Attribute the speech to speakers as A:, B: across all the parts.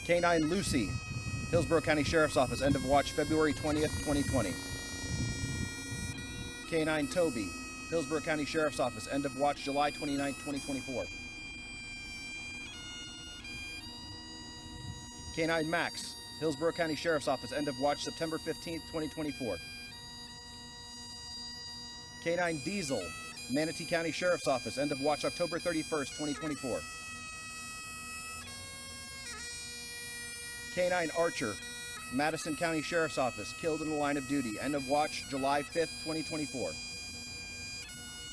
A: K-9 Lucy, Hillsborough County Sheriff's Office, end of watch February 20th, 2020. K-9 Toby, Hillsborough County Sheriff's Office, end of watch July 29th, 2024. K-9 Max, Hillsborough County Sheriff's Office, end of watch September 15th, 2024. K-9 Diesel, Manatee County Sheriff's Office, end of watch October 31st, 2024. K-9 Archer, Madison County Sheriff's Office, killed in the line of duty, end of watch July 5th, 2024.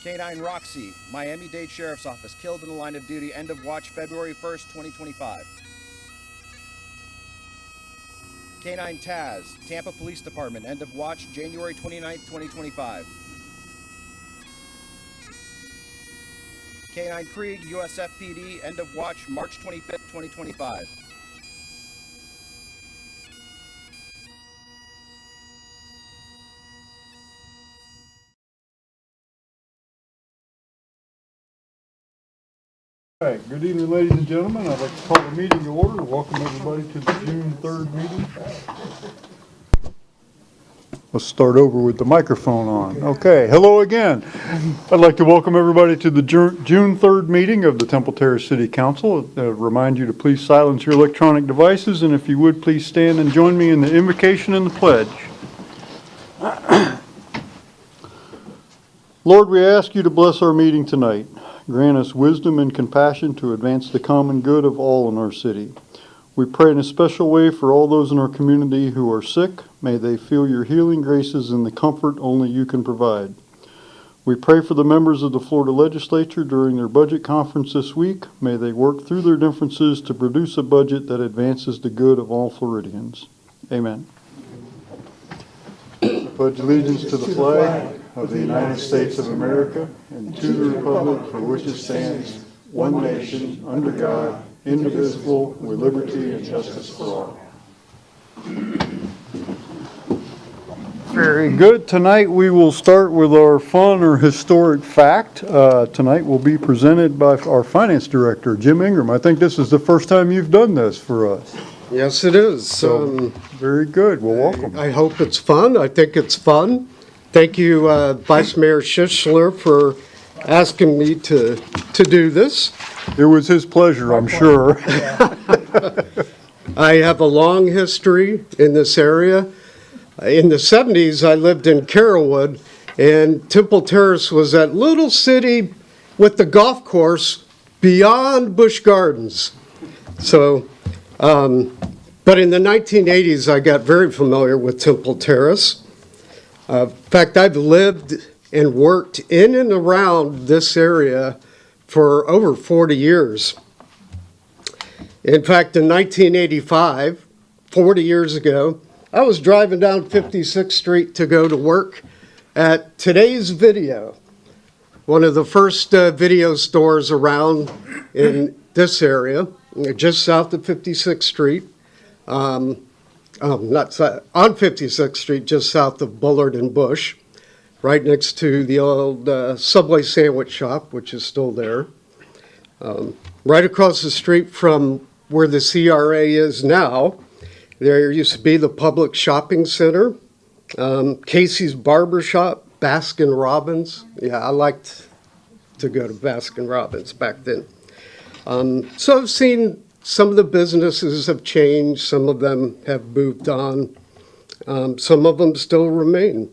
A: K-9 Roxy, Miami-Dade Sheriff's Office, killed in the line of duty, end of watch February 1st, 2025. K-9 Taz, Tampa Police Department, end of watch January 29th, 2025. K-9 Krieg, USFPD, end of watch March 25th, 2025.
B: All right, good evening, ladies and gentlemen. I'd like to call the meeting to order. Welcome everybody to the June 3rd meeting. Let's start over with the microphone on. Okay, hello again. I'd like to welcome everybody to the June 3rd meeting of the Temple Terrace City Council. Remind you to please silence your electronic devices, and if you would, please stand and join me in the invocation and the pledge. Lord, we ask you to bless our meeting tonight. Grant us wisdom and compassion to advance the common good of all in our city. We pray in a special way for all those in our community who are sick. May they feel your healing graces and the comfort only you can provide. We pray for the members of the Florida Legislature during their budget conference this week. May they work through their differences to produce a budget that advances the good of all Floridians. Amen. I pledge allegiance to the flag of the United States of America and to the republic for which it stands, one nation, under God, indivisible, with liberty and justice for all. Very good. Tonight we will start with our fun or historic fact. Tonight will be presented by our finance director, Jim Ingram. I think this is the first time you've done this for us.
C: Yes, it is.
B: So, very good. Well, welcome.
C: I hope it's fun. I think it's fun. Thank you, Vice Mayor Schischler, for asking me to do this.
B: It was his pleasure, I'm sure.
C: I have a long history in this area. In the 70s, I lived in Carrollwood, and Temple Terrace was that little city with the golf course beyond Busch Gardens. So, but in the 1980s, I got very familiar with Temple Terrace. In fact, I've lived and worked in and around this area for over 40 years. In fact, in 1985, 40 years ago, I was driving down 56th Street to go to work at Today's Video, one of the first video stores around in this area, just south of 56th Street. Not on 56th Street, just south of Bullard and Bush, right next to the old Subway sandwich shop, which is still there. Right across the street from where the CRA is now, there used to be the public shopping center, Casey's Barber Shop, Baskin Robbins. Yeah, I liked to go to Baskin Robbins back then. So I've seen some of the businesses have changed, some of them have moved on, some of them still remain.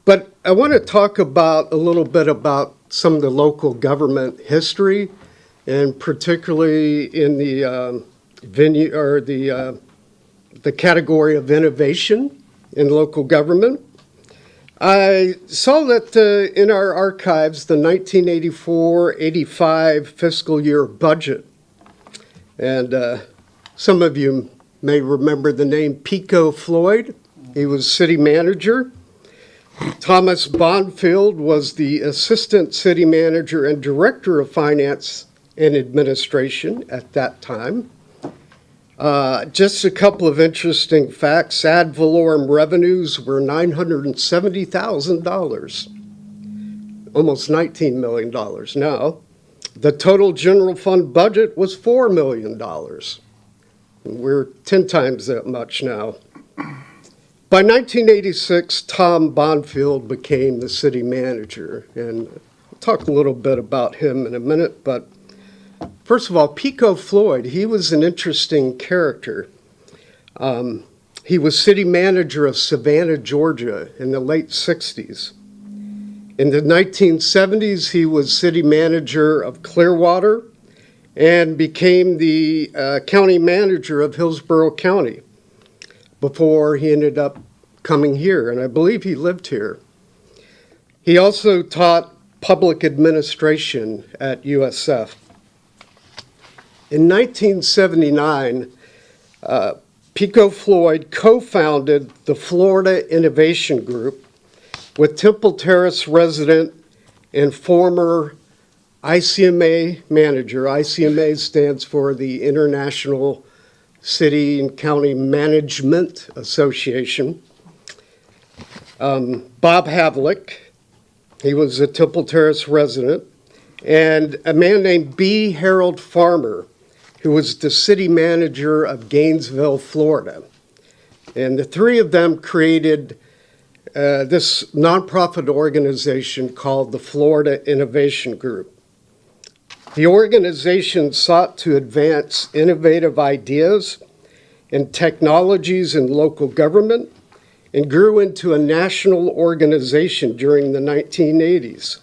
C: But I want to talk about a little bit about some of the local government history, and particularly in the venue or the category of innovation in local government. I saw that in our archives, the 1984-85 fiscal year budget. And some of you may remember the name Pico Floyd. He was city manager. Thomas Bonfield was the assistant city manager and director of finance and administration at that time. Just a couple of interesting facts. Ad valorem revenues were $970,000, almost $19 million now. The total general fund budget was $4 million. We're 10 times that much now. By 1986, Tom Bonfield became the city manager, and I'll talk a little bit about him in a minute, but first of all, Pico Floyd, he was an interesting character. He was city manager of Savannah, Georgia in the late 60s. In the 1970s, he was city manager of Clearwater and became the county manager of Hillsborough County before he ended up coming here, and I believe he lived here. He also taught public administration at USF. In 1979, Pico Floyd co-founded the Florida Innovation Group with Temple Terrace resident and former ICMA manager. ICMA stands for the International City and County Management Association. Bob Havlick, he was a Temple Terrace resident, and a man named B. Harold Farmer, who was the city manager of Gainesville, Florida. And the three of them created this nonprofit organization called the Florida Innovation Group. The organization sought to advance innovative ideas and technologies in local government and grew into a national organization during the 1980s.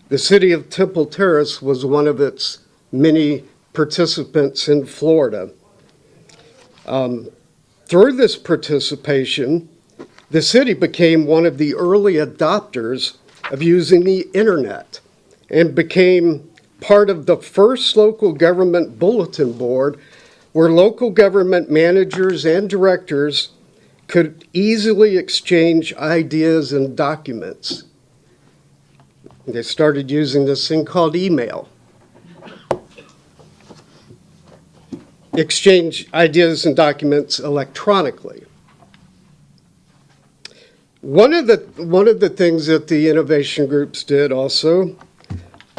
C: The city of Temple Terrace was one of its many participants in Florida. Through this participation, the city became one of the early adopters of using the internet and became part of the first local government bulletin board where local government managers and directors could easily exchange ideas and documents. They started using this thing called email. Exchange ideas and documents electronically. One of the things that the innovation groups did also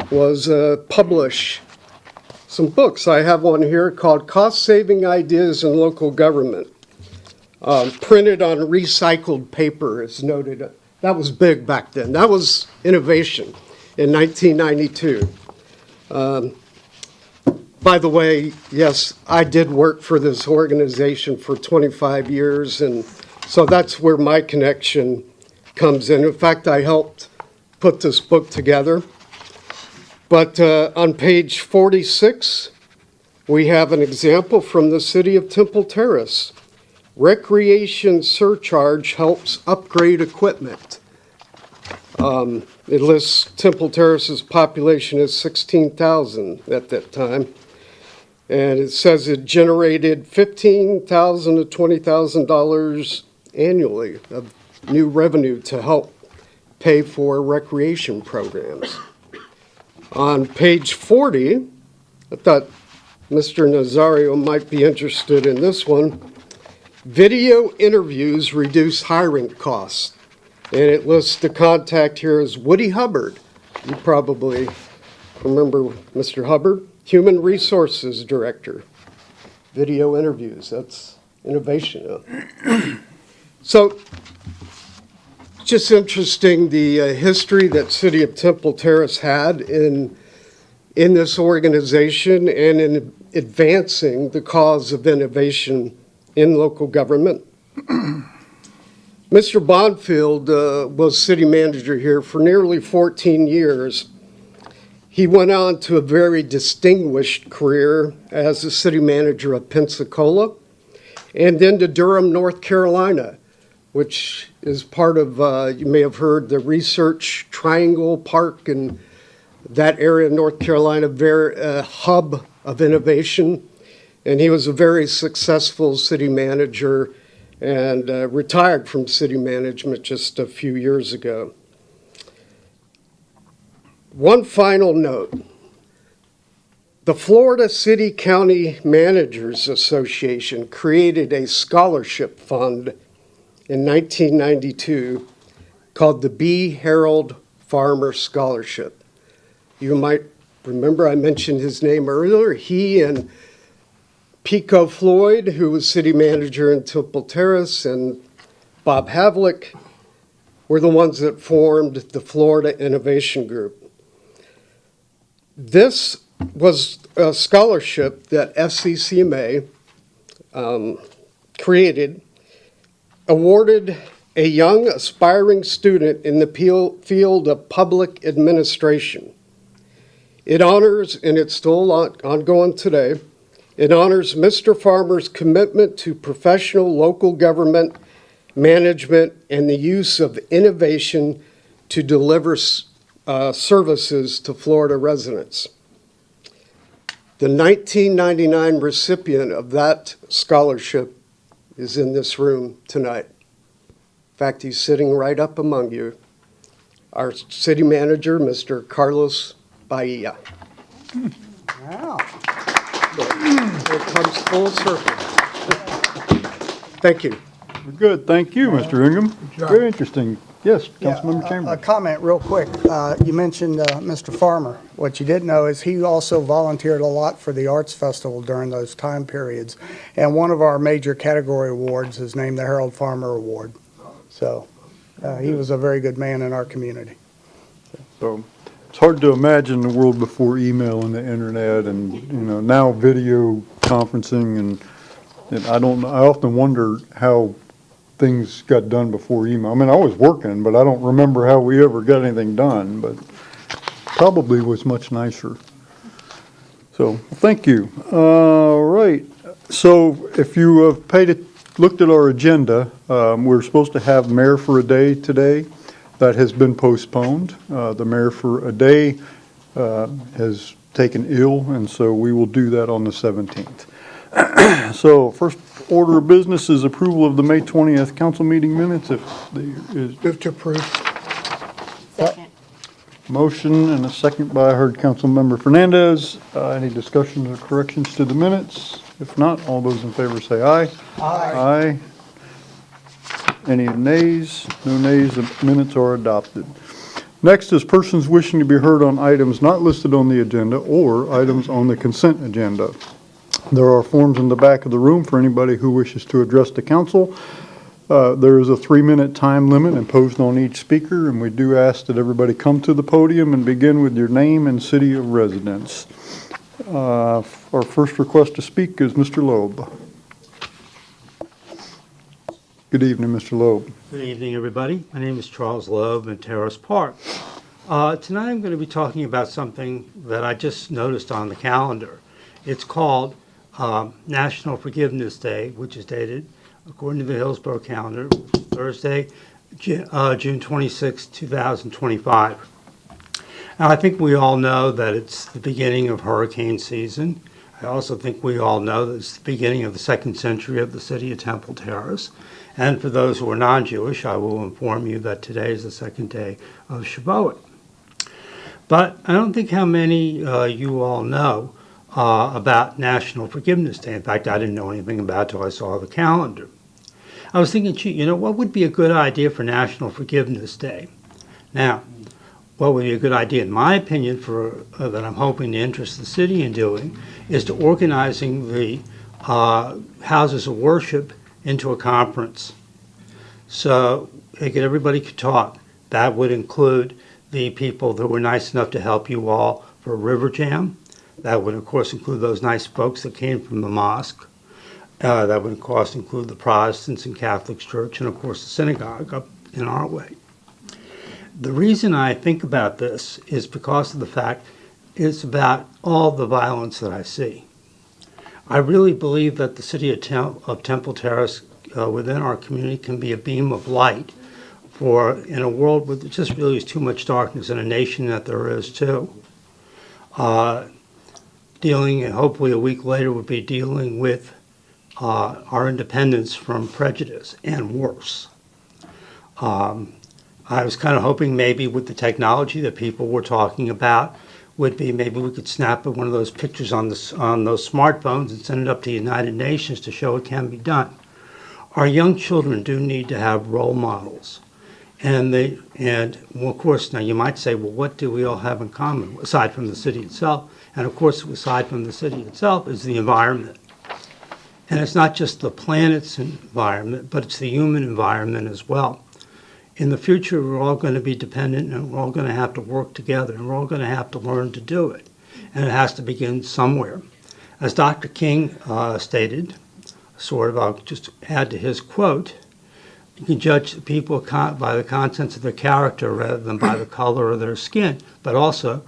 C: was publish some books. I have one here called Cost-Saving Ideas in Local Government, printed on recycled paper, as noted. That was big back then. That was innovation in 1992. By the way, yes, I did work for this organization for 25 years, and so that's where my connection comes in. In fact, I helped put this book together. But on page 46, we have an example from the city of Temple Terrace. Recreation surcharge helps upgrade equipment. It lists Temple Terrace's population as 16,000 at that time. And it says it generated $15,000 to $20,000 annually of new revenue to help pay for recreation programs. On page 40, I thought Mr. Nazario might be interested in this one. Video interviews reduce hiring costs. And it lists the contact here as Woody Hubbard. You probably remember Mr. Hubbard, Human Resources Director. Video interviews, that's innovation. So, just interesting the history that City of Temple Terrace had in this organization and in advancing the cause of innovation in local government. Mr. Bonfield was city manager here for nearly 14 years. He went on to a very distinguished career as the city manager of Pensacola and then to Durham, North Carolina, which is part of, you may have heard, the Research Triangle Park and that area of North Carolina, very hub of innovation. And he was a very successful city manager and retired from city management just a few years ago. One final note. The Florida City County Managers Association created a scholarship fund in 1992 called the B. Harold Farmer Scholarship. You might remember I mentioned his name earlier. He and Pico Floyd, who was city manager in Temple Terrace, and Bob Havlick were the ones that formed the Florida Innovation Group. This was a scholarship that FCCMA created, awarded a young aspiring student in the field of public administration. It honors, and it's still ongoing today, it honors Mr. Farmer's commitment to professional local government management and the use of innovation to deliver services to Florida residents. The 1999 recipient of that scholarship is in this room tonight. In fact, he's sitting right up among you. Our city manager, Mr. Carlos Bahia.
D: Wow.
C: It comes full circle. Thank you.
B: Good, thank you, Mr. Ingham. Very interesting. Yes, Councilmember
D: A
B: Chambers.
D: comment real quick. You mentioned Mr. Farmer. What you didn't know is he also volunteered a lot for the Arts Festival during those time periods. And one of our major category awards is named the Harold Farmer Award. So he was a very good man in our community.
B: So it's hard to imagine the world before email and the internet and, now video conferencing and I often wonder how things got done before email. I mean, I was working, but I don't remember how we ever got anything done, but probably was much nicer. So, thank you. All right. So, if you have looked at our agenda, we're supposed to have Mayor for a Day today. That has been postponed. The Mayor for a Day has taken ill, and so we will do that on the 17th. So, first order of business is approval of the May 20th council meeting minutes.
D: Move to approve.
E: Second.
B: Motion and a second by, I heard Councilmember Fernandez. Any discussions or corrections to the minutes? If not, all those in favor say aye. Aye. Any nays? No nays. The minutes are adopted. Next is persons wishing to be heard on items not listed on the agenda or items on the consent agenda. There are forms in the back of the room for anybody who wishes to address the council. There is a 3-minute time limit imposed on each speaker, and we do ask that everybody come to the podium and begin with your name and city of residence. Our first request to speak is Mr. Loeb. Good evening, Mr. Loeb.
F: Good evening, everybody. My name is Charles Loeb in Terrace Park. Tonight I'm going to be talking about something that I just noticed on the calendar. It's called National Forgiveness Day, which is dated, according to the Hillsborough calendar, Thursday, June 26, 2025. Now, I think we all know that it's the beginning of hurricane season. I also think we all know that it's the beginning of the second century of the city of Temple Terrace. And for those who are non-Jewish, I will inform you that today is the second day of Shavuot. But I don't think how many you all know about National Forgiveness Day. In fact, I didn't know anything about it until I saw the calendar. I was thinking, gee, what would be a good idea for National Forgiveness Day? Now, what would be a good idea, in my opinion, for that I'm hoping to interest the city in doing, is to organizing the houses of worship into a conference. So everybody could talk. That would include the people that were nice enough to help you all for River Jam. That would, of course, include those nice folks that came from the mosque. That would, of course, include the Protestants and Catholic Church, and, of course, the synagogue up in our way. The reason I think about this is because of the fact it's about all the violence that I see. I really believe that the city of Temple Terrace within our community can be a beam of light for in a world where there just really is too much darkness, in a nation that there is too. Hopefully a week later, would be dealing with our independence from prejudice and worse. I was kind of hoping maybe with the technology that people were talking about would be maybe we could snap one of those pictures on those smartphones and send it up to the United Nations to show it can be done. Our young children do need to have role models. Of course, now you might say, well, what do we all have in common aside from the city itself? And of course, aside from the city itself is the environment. And it's not just the planet's environment, but it's the human environment as well. In the future, we're all going to be dependent, and we're all going to have to work together, and we're all going to have to learn to do it. And it has to begin somewhere. As Dr. King stated, I'll just add to his quote, you can judge people by the contents of their character rather than by the color of their skin. But also,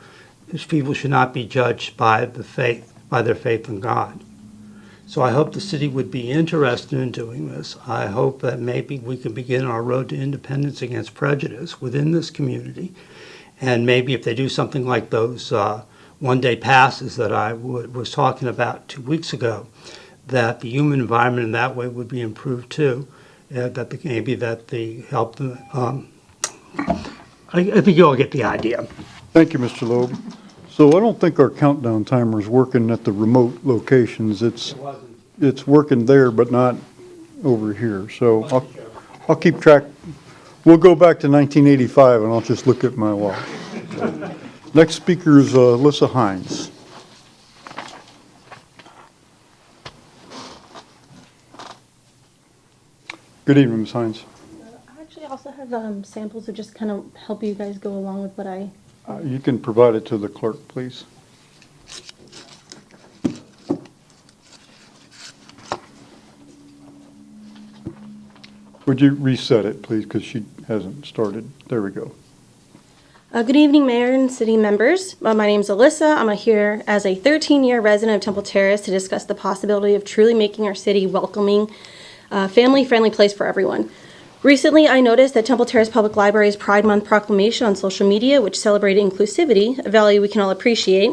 F: people should not be judged by their faith in God. So I hope the city would be interested in doing this. I hope that maybe we can begin our road to independence against prejudice within this community. And maybe if they do something like those one-day passes that I was talking about 2 weeks ago, that the human environment in that way would be improved too. I think you all get the idea.
B: Thank you, Mr. Loeb. So I don't think our countdown timer is working at the remote locations. It's working there, but not over here. So I'll keep track. We'll go back to 1985, and I'll just look at my watch. Next speaker is Alyssa Hines. Good evening, Ms. Hines.
G: I actually also have samples to just kind of help you guys go along with what I...
B: You can provide it to the clerk, please. Would you reset it, please, because she hasn't started. There we go.
G: Good evening, Mayor and city members. My name is Alyssa. I'm here as a 13-year resident of Temple Terrace to discuss the possibility of truly making our city welcoming, family-friendly place for everyone. Recently, I noticed that Temple Terrace Public Library's Pride Month proclamation on social media, which celebrated inclusivity, a value we can all appreciate.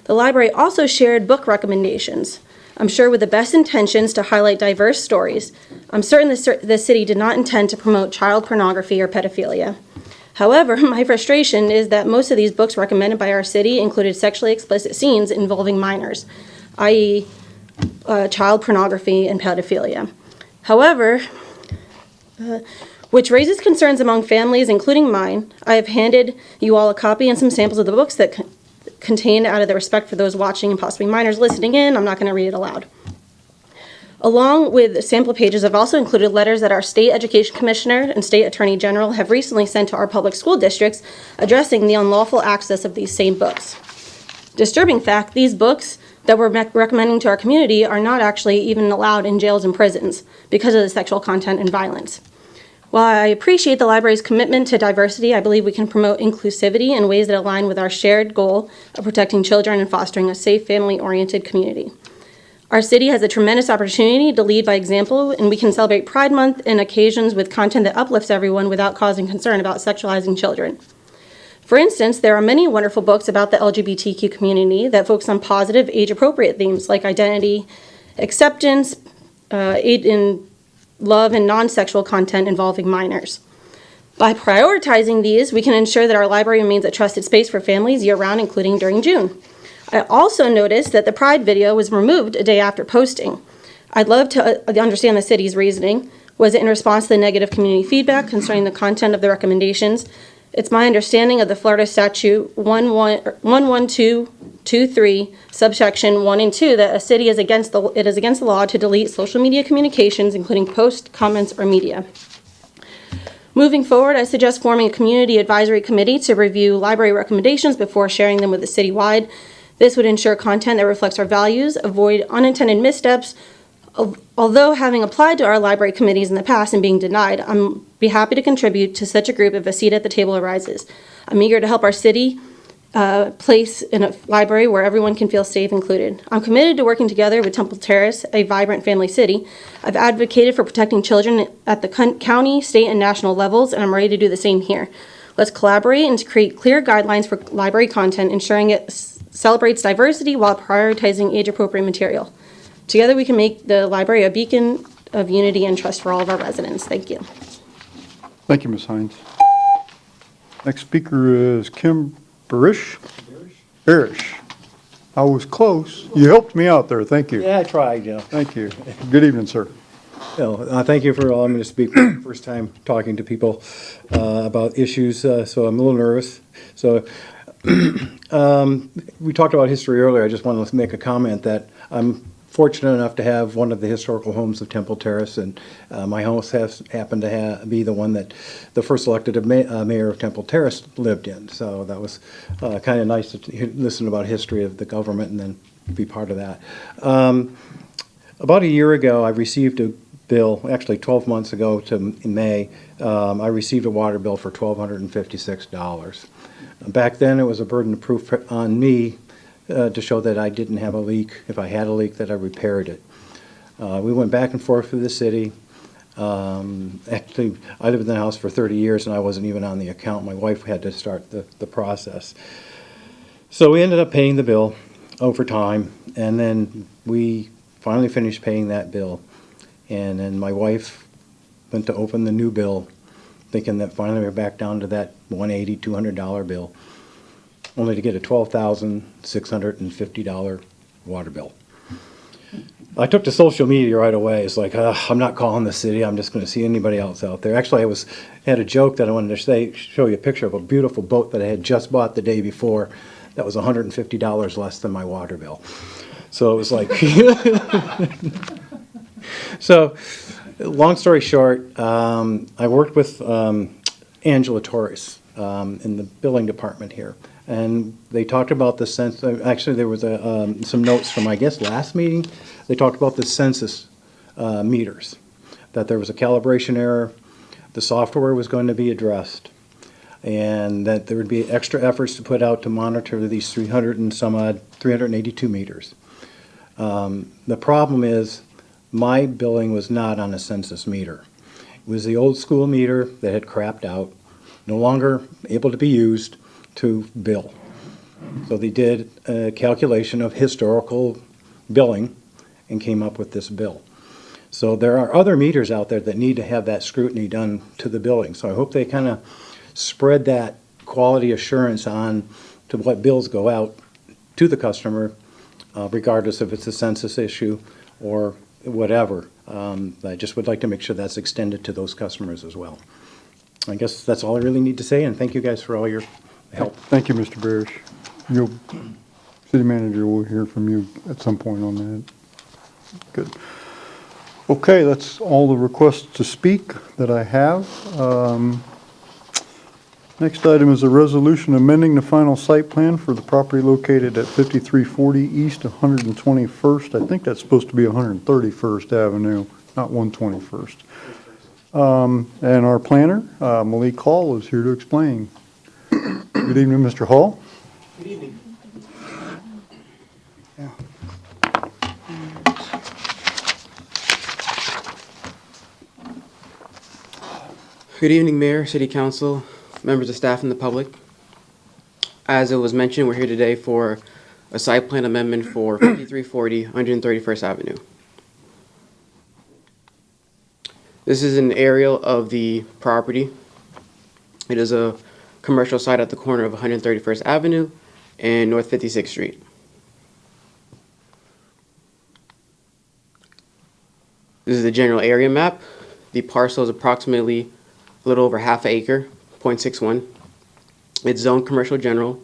G: The library also shared book recommendations, I'm sure with the best intentions to highlight diverse stories. I'm certain the city did not intend to promote child pornography or pedophilia. However, my frustration is that most of these books recommended by our city included sexually explicit scenes involving minors, i.e., child pornography and pedophilia. However, which raises concerns among families, including mine. I have handed you all a copy and some samples of the books that contained out of the respect for those watching and possibly minors listening in. I'm not going to read it aloud. Along with sample pages, I've also included letters that our state education commissioner and state attorney general have recently sent to our public school districts addressing the unlawful access of these same books. Disturbing fact, these books that we're recommending to our community are not actually even allowed in jails and prisons because of the sexual content and violence. While I appreciate the library's commitment to diversity, I believe we can promote inclusivity in ways that align with our shared goal of protecting children and fostering a safe, family-oriented community. Our city has a tremendous opportunity to lead by example, and we can celebrate Pride Month and occasions with content that uplifts everyone without causing concern about sexualizing children. For instance, there are many wonderful books about the LGBTQ community that focus on positive, age-appropriate themes like identity, acceptance, aid in love, and non-sexual content involving minors. By prioritizing these, we can ensure that our library remains a trusted space for families year-round, including during June. I also noticed that the Pride video was removed a day after posting. I'd love to understand the city's reasoning. Was it in response to the negative community feedback concerning the content of the recommendations? It's my understanding of the Florida statute 11223, subsection 1 and 2, that a city is against the law to delete social media communications, including posts, comments, or media. Moving forward, I suggest forming a community advisory committee to review library recommendations before sharing them with the citywide. This would ensure content that reflects our values, avoid unintended missteps. Although having applied to our library committees in the past and being denied, I'm be happy to contribute to such a group if a seat at the table arises. I'm eager to help our city place in a library where everyone can feel safe and included. I'm committed to working together with Temple Terrace, a vibrant family city. I've advocated for protecting children at the county, state, and national levels, and I'm ready to do the same here. Let's collaborate and create clear guidelines for library content, ensuring it celebrates diversity while prioritizing age-appropriate material. Together we can make the library a beacon of unity and trust for all of our residents. Thank you.
B: Thank you, Ms. Hines. Next speaker is Kim Barish. Barish. I was close. You helped me out there. Thank you.
H: Yeah, I tried, you know.
B: Thank you. Good evening, sir.
H: Thank you for allowing me to speak for the first time talking to people about issues, so I'm a little nervous. So we talked about history earlier. I just wanted to make a comment that I'm fortunate enough to have one of the historical homes of Temple Terrace, and my house has happened to be the one that the first elected mayor of Temple Terrace lived in. So that was kind of nice to listen about history of the government and then be part of that. About a year ago, I received a bill, actually 12 months ago in May, I received a water bill for $1,256. Back then, it was a burden of proof on me to show that I didn't have a leak. If I had a leak, that I repaired it. We went back and forth with the city. Actually, I lived in the house for 30 years and I wasn't even on the account. My wife had to start the process. So we ended up paying the bill over time, and then we finally finished paying that bill. And then my wife went to open the new bill, thinking that finally we're back down to that $180, $200 bill, only to get a $12,650 water bill. I took to social media right away. It's like, I'm not calling the city. I'm just going to see anybody else out there. Actually, had a joke that I wanted to show you a picture of a beautiful boat that I had just bought the day before that was $150 less than my water bill. So it was like, so long story short, I worked with Angela Terrace in the billing department here. And they talked about the actually there was some notes from, I guess, last meeting. They talked about the census meters, that there was a calibration error, the software was going to be addressed, and that there would be extra efforts to put out to monitor these 382 meters. The problem is my billing was not on a census meter. It was the old school meter that had crapped out, no longer able to be used to bill. So they did a calculation of historical billing and came up with this bill. So there are other meters out there that need to have that scrutiny done to the billing. So I hope they kind of spread that quality assurance on to what bills go out to the customer, regardless if it's a census issue or whatever. I just would like to make sure that's extended to those customers as well. I guess that's all I really need to say, and thank you guys for all your help.
B: Thank you, Mr. Barish. City manager will hear from you at some point on that. Good. Okay, that's all the requests to speak that I have. Next item is a resolution amending the final site plan for the property located at 5340 East 121st. I think that's supposed to be 131st Avenue, not 121st. And our planner, Malik Hall, is here to explain. Good evening, Mr. Hall.
I: Good evening. Good evening, Mayor, City Council, members of staff, and the public. As it was mentioned, we're here today for a site plan amendment for 5340 131st Avenue. This is an aerial of the property. It is a commercial site at the corner of 131st Avenue and North 56th Street. This is the general area map. The parcel is approximately a little over half an acre, 0.61. It's zoned commercial general,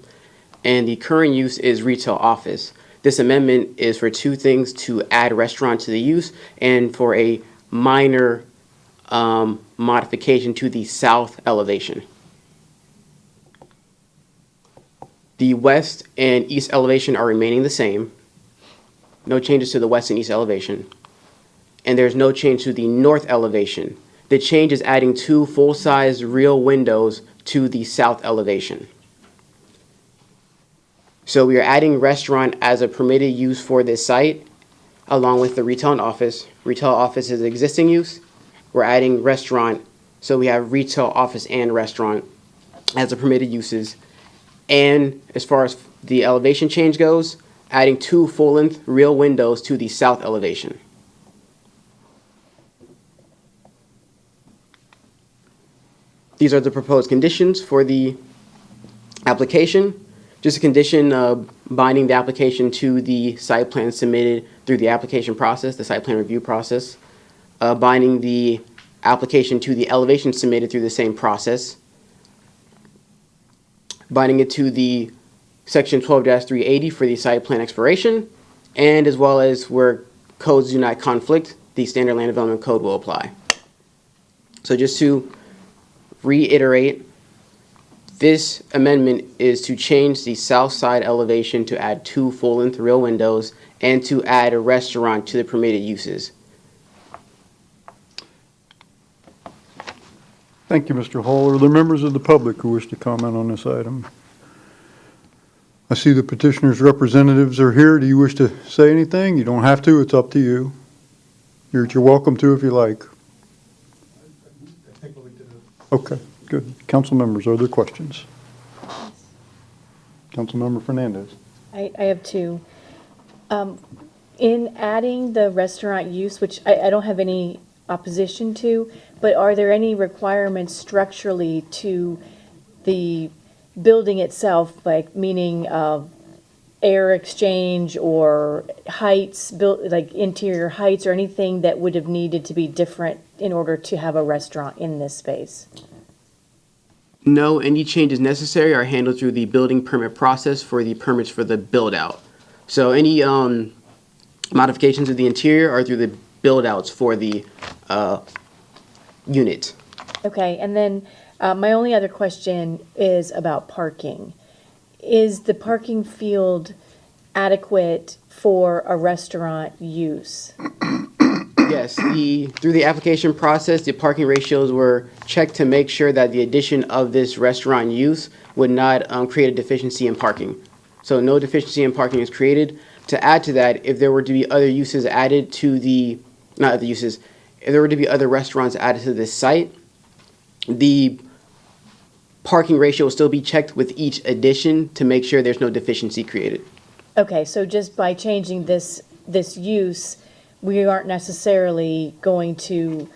I: and the current use is retail office. This amendment is for two things: to add restaurant to the use and for a minor modification to the south elevation. The west and east elevation are remaining the same. No changes to the west and east elevation. And there's no change to the north elevation. The change is adding two full-size real windows to the south elevation. So we are adding restaurant as a permitted use for this site, along with the retail and office. Retail office is existing use. We're adding restaurant, so we have retail, office, and restaurant as the permitted uses. And as far as the elevation change goes, adding two full-length real windows to the south elevation. These are the proposed conditions for the application. Just a condition binding the application to the site plan submitted through the application process, the site plan review process. Binding the application to the elevation submitted through the same process. Binding it to the section 12-380 for the site plan expiration. And as well as we're codes do not conflict, the standard land development code will apply. So just to reiterate, this amendment is to change the south side elevation to add 2 full-length rear windows and to add a restaurant to the permitted uses.
B: Thank you, Mr. Hall. Are there members of the public who wish to comment on this item? I see the petitioner's representatives are here. Do you wish to say anything? You don't have to. It's up to you. You're welcome to if you like. Okay, good. Council members, are there questions? Councilmember Fernandez.
E: I have two. In adding the restaurant use, which I don't have any opposition to, but are there any requirements structurally to the building itself, like meaning air exchange or heights, like interior heights or anything that would have needed to be different in order to have a restaurant in this space?
I: No, any changes necessary are handled through the building permit process for the permits for the build-out. So any modifications of the interior are through the build-outs for the unit.
E: Okay, and then my only other question is about parking. Is the parking field adequate for a restaurant use?
I: Yes, through the application process, the parking ratios were checked to make sure that the addition of this restaurant use would not create a deficiency in parking. So no deficiency in parking is created. To add to that, if there were to be other uses added to the, not other uses, if there were to be other restaurants added to this site, the parking ratio will still be checked with each addition to make sure there's no deficiency created.
E: Okay, so just by changing this use, we aren't necessarily going to,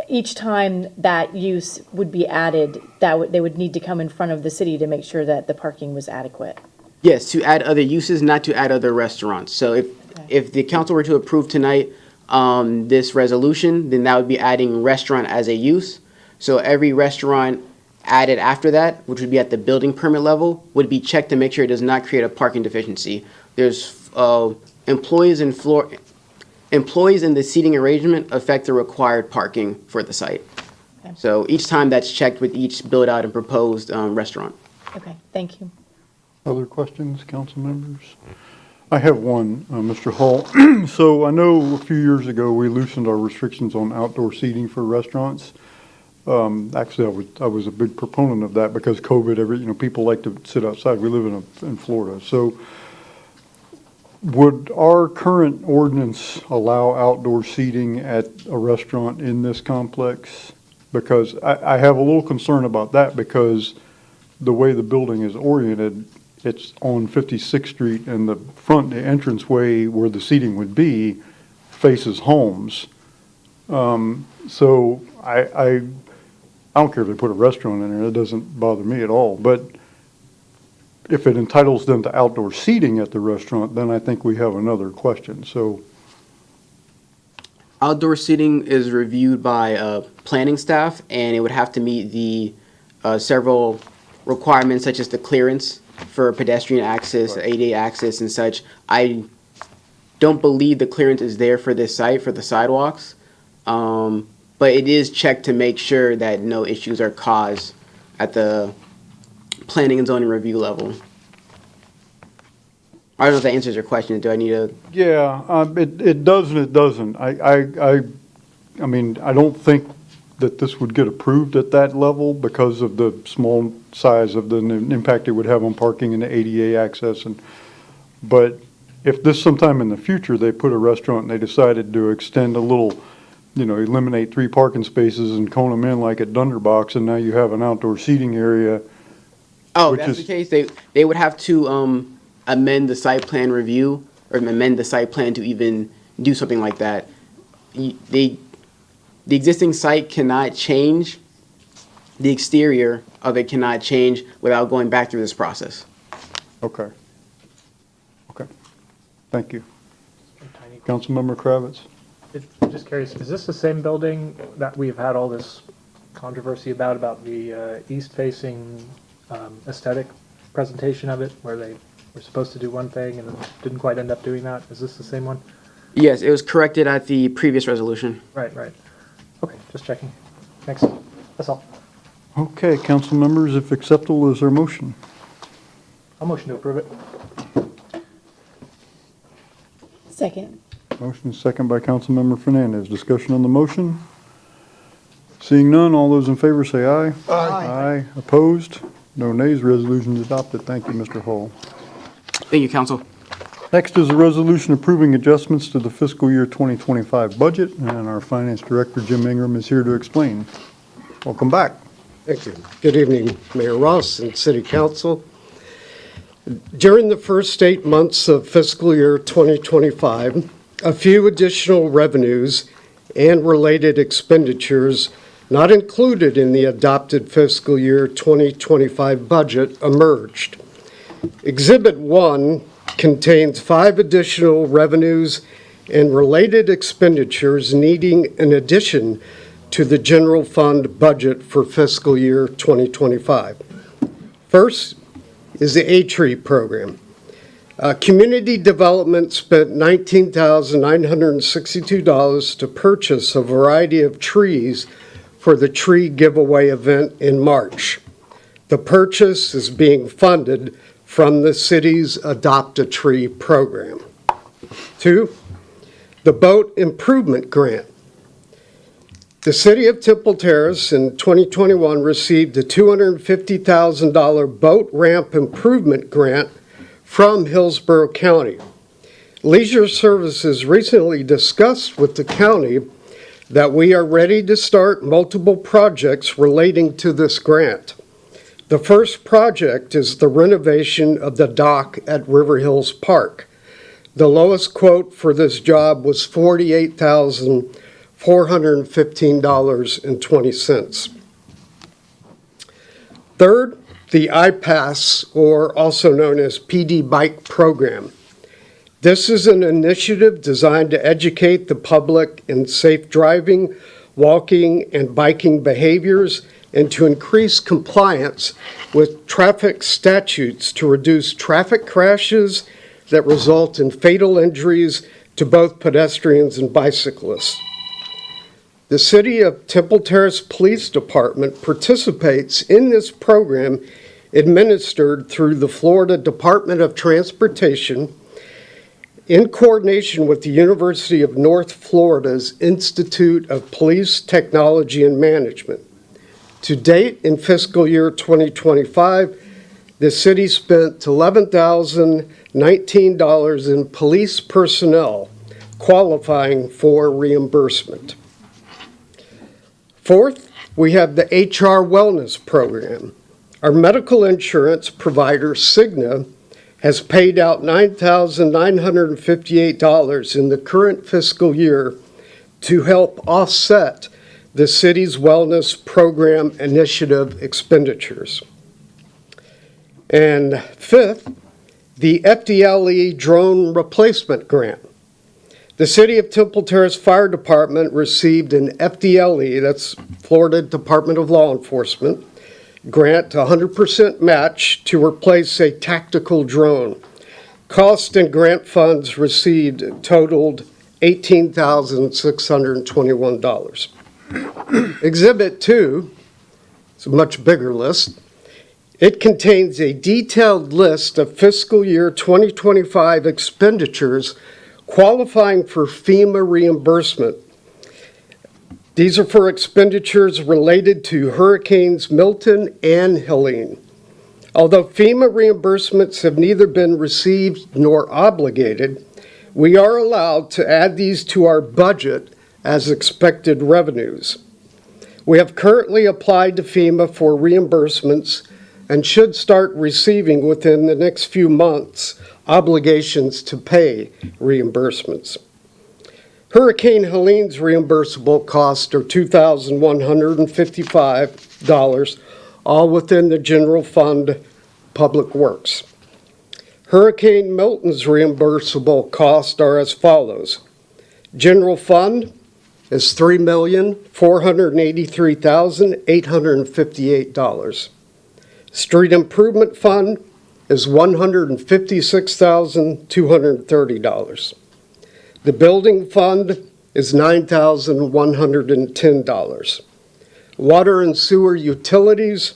E: each time that use would be added, they would need to come in front of the city to make sure that the parking was adequate.
I: Yes, to add other uses, not to add other restaurants. So if the council were to approve tonight this resolution, then that would be adding restaurant as a use. So every restaurant added after that, which would be at the building permit level, would be checked to make sure it does not create a parking deficiency. There's employees in the seating arrangement affect the required parking for the site.
E: Okay.
I: So each time that's checked with each build out and proposed restaurant.
E: Okay, thank you.
B: Other questions, council members? I have one, Mr. Hall. So I know a few years ago, we loosened our restrictions on outdoor seating for restaurants. Actually, I was a big proponent of that because COVID, people like to sit outside. We live in Florida. So would our current ordinance allow outdoor seating at a restaurant in this complex? Because I have a little concern about that because the way the building is oriented, it's on 56th Street and the entranceway where the seating would be faces homes. So I don't care if they put a restaurant in there, it doesn't bother me at all. But if it entitles them to outdoor seating at the restaurant, then I think we have another question. So
I: Outdoor seating is reviewed by planning staff, and it would have to meet the several requirements such as the clearance for pedestrian access, ADA access and such. I don't believe the clearance is there for this site, for the sidewalks. But it is checked to make sure that no issues are caused at the planning and zoning review level. I don't know if that answers your question. Do I need to?
B: yeah, it does and it doesn't. I mean, I don't think that this would get approved at that level because of the small size of the impact it would have on parking and the ADA access. But if this sometime in the future, they put a restaurant and they decided to extend a little, eliminate 3 parking spaces and cone them in like at Dunderbox, and now you have an outdoor seating area.
I: Oh, if that's the case, they would have to amend the site plan review or amend the site plan to even do something like that. The existing site cannot change. The exterior of it cannot change without going back through this process.
B: Okay. Thank you. Councilmember Kravitz?
J: I'm just curious, is this the same building that we've had all this controversy about the east-facing aesthetic presentation of it, where they were supposed to do one thing and didn't quite end up doing that? Is this the same one?
I: Yes, it was corrected at the previous resolution.
J: Right, right. Okay, just checking. Thanks. That's all.
B: Okay, council members, if acceptable, is there a motion?
J: I'll motion to approve it.
E: Second.
B: Motion second by Councilmember Fernandez. Discussion on the motion? Seeing none, all those in favor say aye. Aye. Opposed? No nays. Resolution is adopted. Thank you, Mr. Hall.
I: Thank you, council.
B: Next is a resolution approving adjustments to the fiscal year 2025 budget, and our Finance Director, Jim Ingram, is here to explain. Welcome back.
C: Thank you. Good evening, Mayor Ross and City Council. During the first 8 months of fiscal year 2025, a few additional revenues and related expenditures not included in the adopted fiscal year 2025 budget emerged. Exhibit 1 contains 5 additional revenues and related expenditures needing an addition to the general fund budget for fiscal year 2025. First is the A-Tree program. Community Development spent $19,962 to purchase a variety of trees for the tree giveaway event in March. The purchase is being funded from the city's Adopt a Tree program. 2, the Boat Improvement Grant. The City of Temple Terrace in 2021 received a $250,000 boat ramp improvement grant from Hillsborough County. Leisure Services recently discussed with the county that we are ready to start multiple projects relating to this grant. The first project is the renovation of the dock at River Hills Park. The lowest quote for this job was $48,415.20. Third, the iPass, or also known as PD Bike program. This is an initiative designed to educate the public in safe driving, walking, and biking behaviors and to increase compliance with traffic statutes to reduce traffic crashes that result in fatal injuries to both pedestrians and bicyclists. The City of Temple Terrace Police Department participates in this program administered through the Florida Department of Transportation in coordination with the University of North Florida's Institute of Police Technology and Management. To date, in fiscal year 2025, the city spent $11,019 in police personnel qualifying for reimbursement. Fourth, we have the HR Wellness Program. Our medical insurance provider, Cigna, has paid out $9,958 in the current fiscal year to help offset the city's wellness program initiative expenditures. And fifth, the FDLE drone replacement grant. The City of Temple Terrace Fire Department received an FDLE, that's Florida Department of Law Enforcement, grant 100% match to replace a tactical drone. Cost and grant funds received totaled $18,621. Exhibit 2 is a much bigger list. It contains a detailed list of fiscal year 2025 expenditures qualifying for FEMA reimbursement. These are for expenditures related to Hurricanes Milton and Helene. Although FEMA reimbursements have neither been received nor obligated, we are allowed to add these to our budget as expected revenues. We have currently applied to FEMA for reimbursements and should start receiving within the next few months obligations to pay reimbursements. Hurricane Helene's reimbursable costs are $2,155, all within the general fund Public Works. Hurricane Milton's reimbursable costs are as follows. General fund is $3,483,858. Street Improvement Fund is $156,230. The The building fund is $9,110. Water and sewer utilities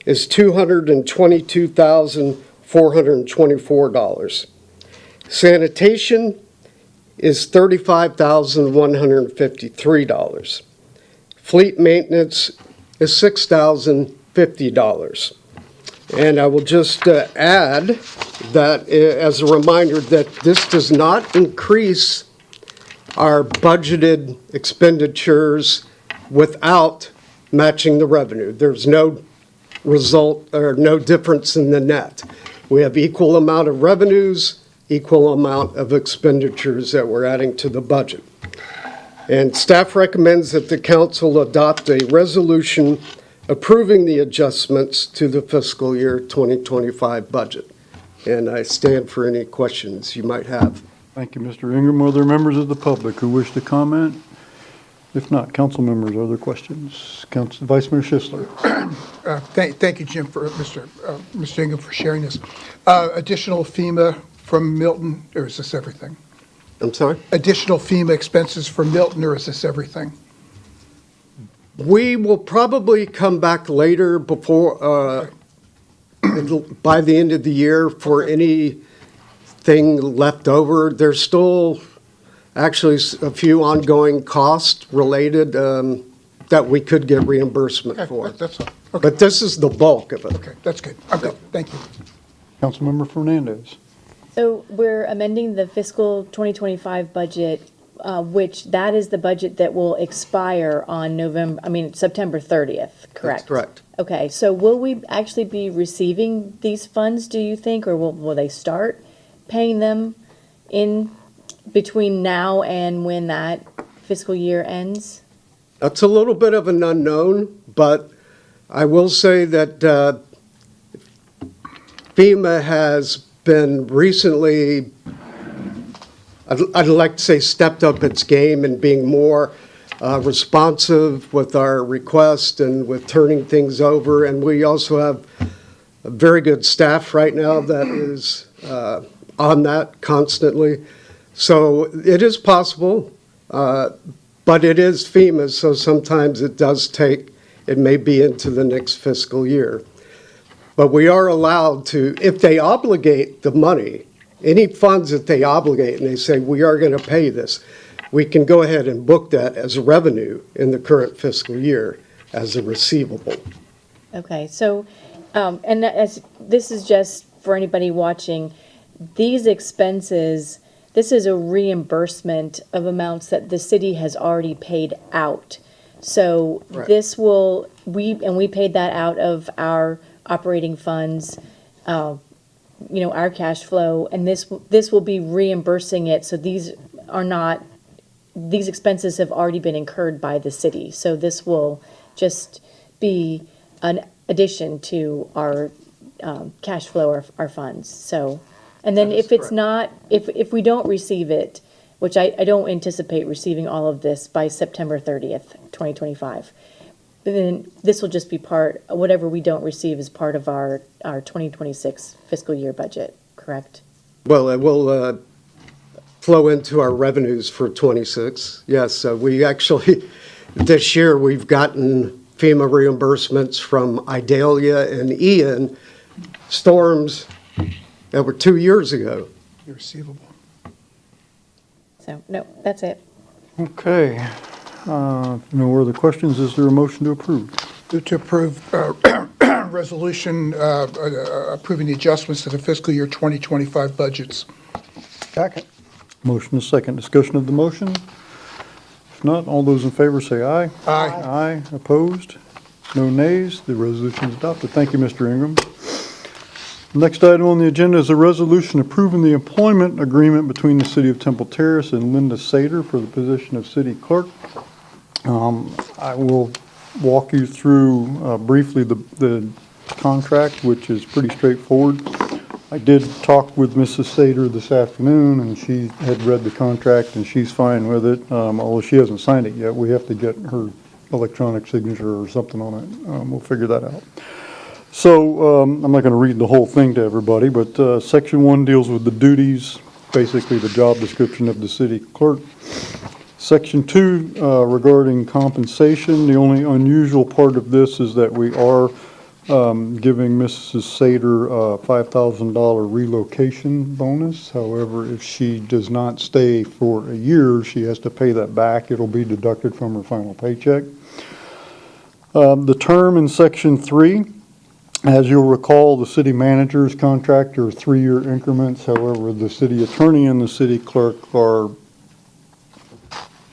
C: is $222,424. Sanitation is $35,153. Fleet maintenance is $6,050. And I will just add that as a reminder that this does not increase our budgeted expenditures without matching the revenue. There's no result or no difference in the net. We have equal amount of revenues, equal amount of expenditures that we're adding to the budget. And staff recommends that the council adopt a resolution approving the adjustments to the fiscal year 2025 budget. And I stand for any questions you might have.
B: Thank you, Mr. Ingram. Are there members of the public who wish to comment? If not, council members, are there questions? Vice Mayor Schisler.
K: Thank you, Jim, for Mr. Ingram for sharing this. Additional FEMA from Milton, or is this everything?
C: I'm sorry?
K: Additional FEMA expenses from Milton, or is this everything?
C: We will probably come back later before, by the end of the year for anything left over. There's still actually a few ongoing costs related that we could get reimbursement for.
K: Okay, that's all. Okay.
C: But this is the bulk of it.
K: Okay, that's good. I'm good. Thank you.
B: Councilmember Fernandez.
E: So we're amending the fiscal 2025 budget, which that is the budget that will expire on September 30th, correct?
C: That's correct.
E: Okay, so will we actually be receiving these funds, do you think, or will they start paying them in between now and when that fiscal year ends?
C: That's a little bit of an unknown, but I will say that FEMA has been recently, I'd like to say, stepped up its game and being more responsive with our request and with turning things over. And we also have a very good staff right now that is on that constantly. So it is possible, but it is FEMA, so sometimes it does take, it may be into the next fiscal year. But we are allowed to, if they obligate the money, any funds that they obligate and they say, we are going to pay this, we can go ahead and book that as revenue in the current fiscal year as a receivable.
E: Okay, so, and as this is just for anybody watching, these expenses, this is a reimbursement of amounts that the city has already paid out. So
C: Right.
E: this will, we paid that out of our operating funds, our cash flow, and this will be reimbursing it. So these expenses have already been incurred by the city. So this will just be an addition to our cash flow, our funds. So, and then if it's not, if we don't receive it, which I don't anticipate receiving all of this by September 30th, 2025, but then this will just be whatever we don't receive is part of our 2026 fiscal year budget, correct?
C: Well, it will flow into our revenues for '26. Yes, we actually, this year, we've gotten FEMA reimbursements from Idalia and Ian, storms that were 2 years ago.
K: You're receivable.
E: So, no, that's it.
B: Okay. No other questions. Is there a motion to approve?
K: Move to approve resolution approving the adjustments to the fiscal year 2025 budgets.
D: Second.
B: Motion is second. Discussion of the motion? If not, all those in favor say aye.
K: Aye.
B: Aye. Opposed? No nays. The resolution is adopted. Thank you, Mr. Ingram. Next item on the agenda is a resolution approving the employment agreement between the City of Temple Terrace and Linda Sater for the position of city clerk. I will walk you through briefly the contract, which is pretty straightforward. I did talk with Mrs. Sater this afternoon, and she had read the contract, and she's fine with it, although she hasn't signed it yet. We have to get her electronic signature or something on it. We'll figure that out. So I'm not going to read the whole thing to everybody, but Section 1 deals with the duties basically the job description of the city clerk. Section 2, regarding compensation, the only unusual part of this is that we are giving Mrs. Sater a $5,000 relocation bonus. However, if she does not stay for a year, she has to pay that back. It'll be deducted from her final paycheck. The term in Section 3, as you'll recall, the city manager's contract are 3-year increments. However, the city attorney and the city clerk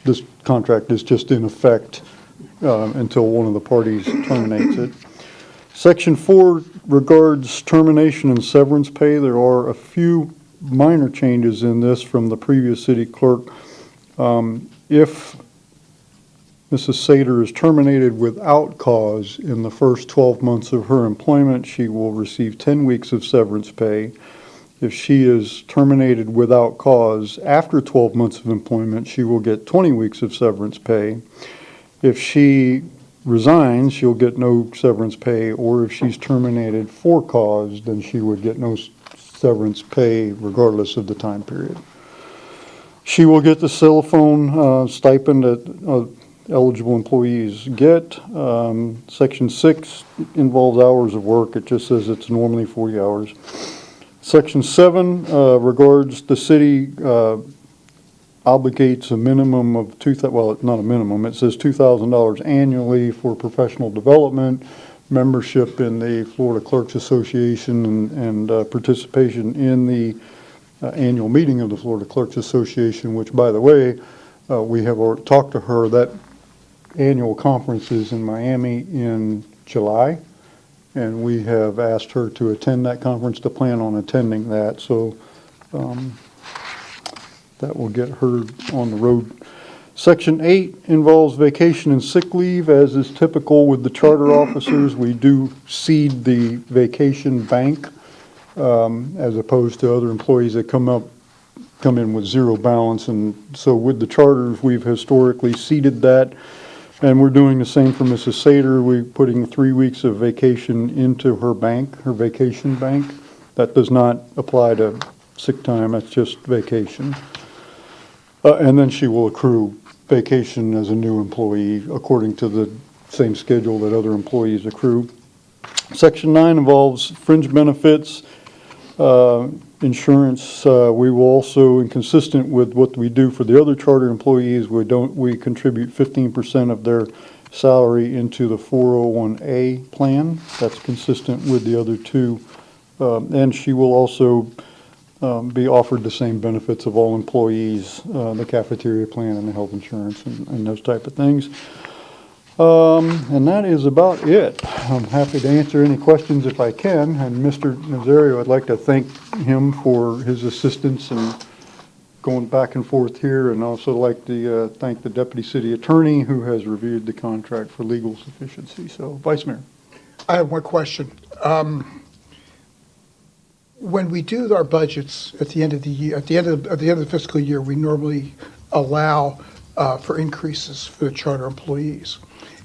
B: this contract is just in effect until one of the parties terminates it. Section 4 regards termination and severance pay. There are a few minor changes in this from the previous city clerk. If Mrs. Sater is terminated without cause in the first 12 months of her employment, she will receive 10 weeks of severance pay. If she is terminated without cause after 12 months of employment, she will get 20 weeks of severance pay. If she resigns, she'll get no severance pay, or if she's terminated for cause, then she would get no severance pay regardless of the time period. She will get the cell phone stipend that eligible employees get. Section 6 involves hours of work. It just says it's normally 40 hours. Section 7 regards the city obligates a minimum of well, not a minimum, it says $2,000 annually for professional development, membership in the Florida Clerks Association, and participation in the annual meeting of the Florida Clerks Association, which, by the way, we have talked to her. That annual conference is in Miami in July. And we have asked her to attend that conference, to plan on attending that. So that will get her on the road. Section 8 involves vacation and sick leave. As is typical with the charter officers, we do seed the vacation bank as opposed to other employees that come in with zero balance. And so with the charters, we've historically seeded that. And we're doing the same for Mrs. Sater. We're putting 3 weeks of vacation into her bank, her vacation bank. That does not apply to sick time, that's just vacation. And then she will accrue vacation as a new employee according to the same schedule that other employees accrue. Section 9 involves fringe benefits, insurance. We will also, inconsistent with what we do for the other charter employees, we contribute 15% of their salary into the 401A plan. That's consistent with the other two. And she will also be offered the same benefits of all employees, the cafeteria plan and the health insurance and those type of things. And that is about it. I'm happy to answer any questions if I can. And Mr. Nazario, I'd like to thank him for his assistance in going back and forth here, and also like to thank the Deputy City Attorney who has reviewed the contract for legal sufficiency. So, Vice Mayor.
K: I have one question. When we do our budgets at the end of the year, at the end of the fiscal year, we normally allow for increases for the charter employees.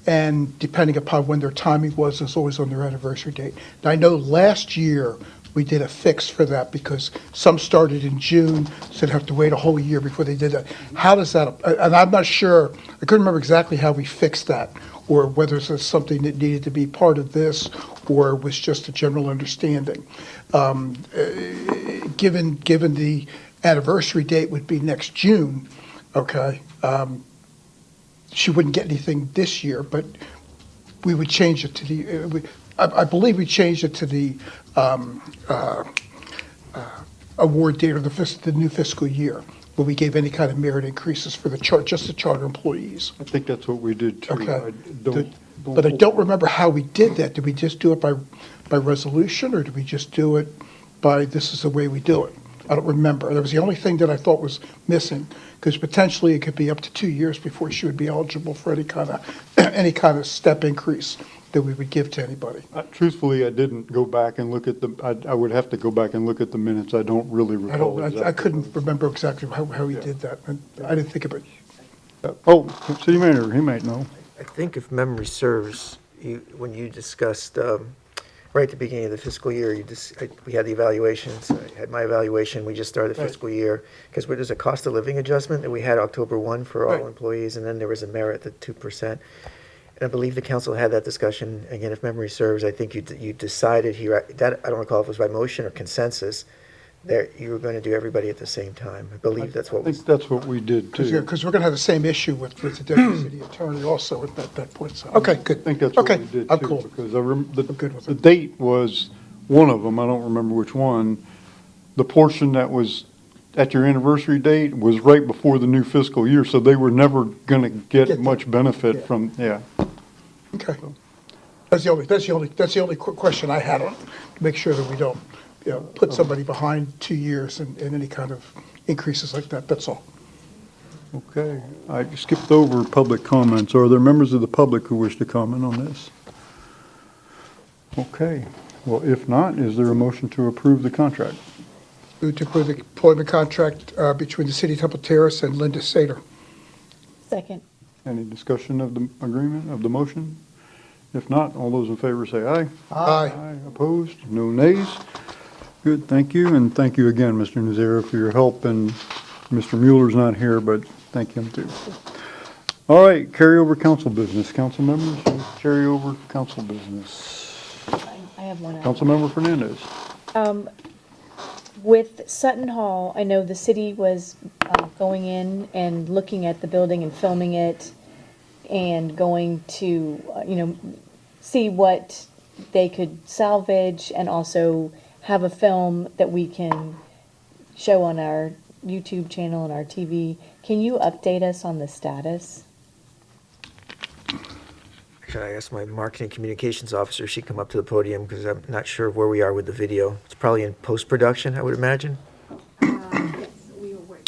K: And depending upon when their timing was, it's always on their anniversary date. Now, I know last year we did a fix for that because some started in June, so they'd have to wait a whole year before they did that. How does that, and I'm not sure, I couldn't remember exactly how we fixed that, or whether it's something that needed to be part of this, or was just a general understanding. Given the anniversary date would be next June, okay, she wouldn't get anything this year, but we would change it to the, I believe we changed it to the award date of the new fiscal year, where we gave any kind of merit increases for just the charter employees.
B: I think that's what we did too.
K: Okay. But I don't remember how we did that. Did we just do it by resolution, or did we just do it by this is the way we do it? I don't remember. That was the only thing that I thought was missing, because potentially it could be up to 2 years before she would be eligible for any kind of step increase that we would give to anybody.
B: Truthfully, I didn't go back and look at I would have to go back and look at the minutes. I don't really recall.
K: I couldn't remember exactly how he did that. I didn't think of it.
B: Oh, City Manager, he might know.
L: I think if memory serves, when you discussed right at the beginning of the fiscal year, we had the evaluations, I had my evaluation, we just started the
K: Right.
L: fiscal year, because there's a cost of living adjustment that we had October 1 for all
K: Right.
L: employees, and then there was a merit at 2%. And I believe the council had that discussion, again, if memory serves, I think you decided here, that, I don't recall if it was by motion or consensus, that you were going to do everybody at the same time. I believe that's
B: I
L: what was.
B: think that's what we did too.
K: Because we're going to have the same issue with the deputy city attorney also at that point. So, okay,
B: I
K: good.
B: think that's what
K: Okay,
B: we did
K: I'm
B: too.
K: cool.
B: Because
K: I'm good with
B: the
K: it.
B: date was one of them, I don't remember which one. The portion that was at your anniversary date was right before the new fiscal year, so they were never gonna
K: Get
B: get much
K: that.
B: benefit
K: Yeah.
B: from, yeah.
K: Okay. That's the only question I had on, to make sure that we don't, put somebody behind 2 years in any kind of increases like that, that's all.
B: Okay, I skipped over public comments. Are there members of the public who wish to comment on this? Okay, well, if not, is there a motion to approve the contract?
K: Move to approve the employment contract between the city of Temple Terrace and Linda Sater.
E: Second.
B: Any discussion of the agreement, of the motion? If not, all those in favor say aye.
K: Aye.
B: Opposed? No nays? Good, thank you, and thank you again, Mr. Nazaro, for your help, and Mr. Mueller's not here, but thank him too. All right, carryover council business. Council members, carryover council business.
E: I have one.
B: Councilmember Fernandez.
E: With Sutton Hall, I know the city was going in and looking at the building and filming it and going to, see what they could salvage and also have a film that we can show on our YouTube channel and our TV. Can you update us on the status?
L: Should I ask my marketing communications officer, she come up to the podium, because I'm not sure where we are with the video. It's probably in post-production, I would imagine.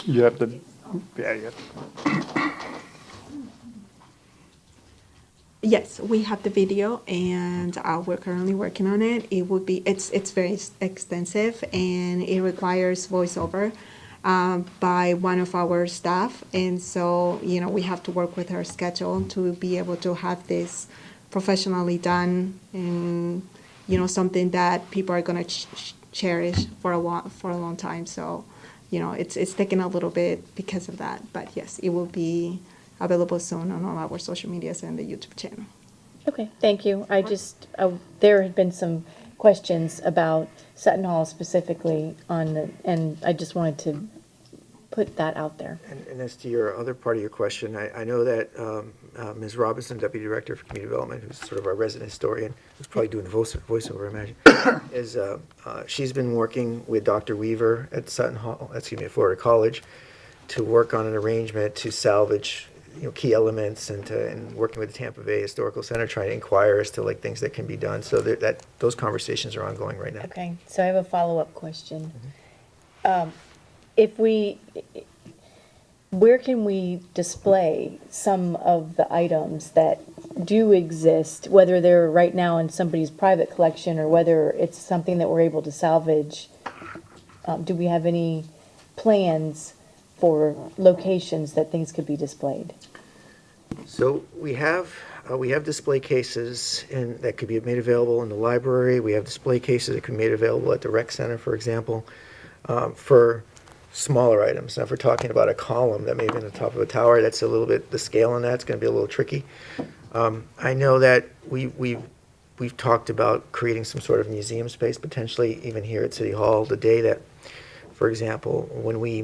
B: You have to, yeah, you have to.
M: Yes, we have the video and we're currently working on it. It's very extensive and it requires voiceover by one of our staff. And so, we have to work with our schedule to be able to have this professionally done and, something that people are going to cherish for a long time. So, it's taking a little bit because of that. But yes, it will be available soon on all our social medias and the YouTube channel.
E: Okay, thank you. There had been some questions about Sutton Hall specifically and I just wanted to put that out there.
L: And as to your other part of your question, I know that Ms. Robinson, Deputy Director for Community Development, who's sort of our resident historian, who's probably doing the voiceover, I imagine, she's been working with Dr. Weaver at at Florida College to work on an arrangement to salvage key elements and working with the Tampa Bay Historical Center, trying to inquire as to things that can be done. So those conversations are ongoing right now.
E: Okay, so I have a follow-up question. Where can we display some of the items that do exist, whether they're right now in somebody's private collection or whether it's something that we're able to salvage? Do we have any plans for locations that things could be displayed?
L: So we have display cases that could be made available in the library. We have display cases that could be made available at the rec center, for example, for smaller items. Now, if we're talking about a column that may be on the top of a tower, that's a little bit, the scale on that's going to be a little tricky. I know that we've talked about creating some sort of museum space, potentially even here at City Hall, the day that, for example, when we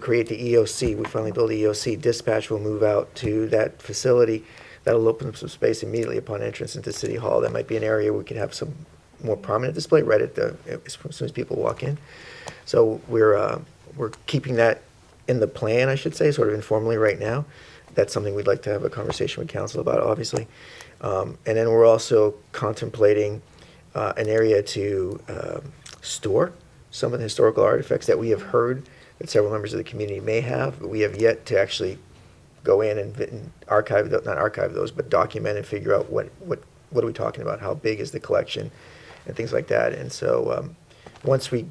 L: create the EOC, we finally build the EOC, dispatch will move out to that facility. That'll open up some space immediately upon entrance into City Hall. That might be an area we could have some more prominent display right as soon as people walk in. So we're keeping that in the plan, I should say, sort of informally right now. That's something we'd like to have a conversation with council about, obviously. And then we're also contemplating an area to store some of the historical artifacts that we have heard that several members of the community may have, but we have yet to actually go in and archive, not archive those, but document and figure out what are we talking about, how big is the collection, and things like that. And so once we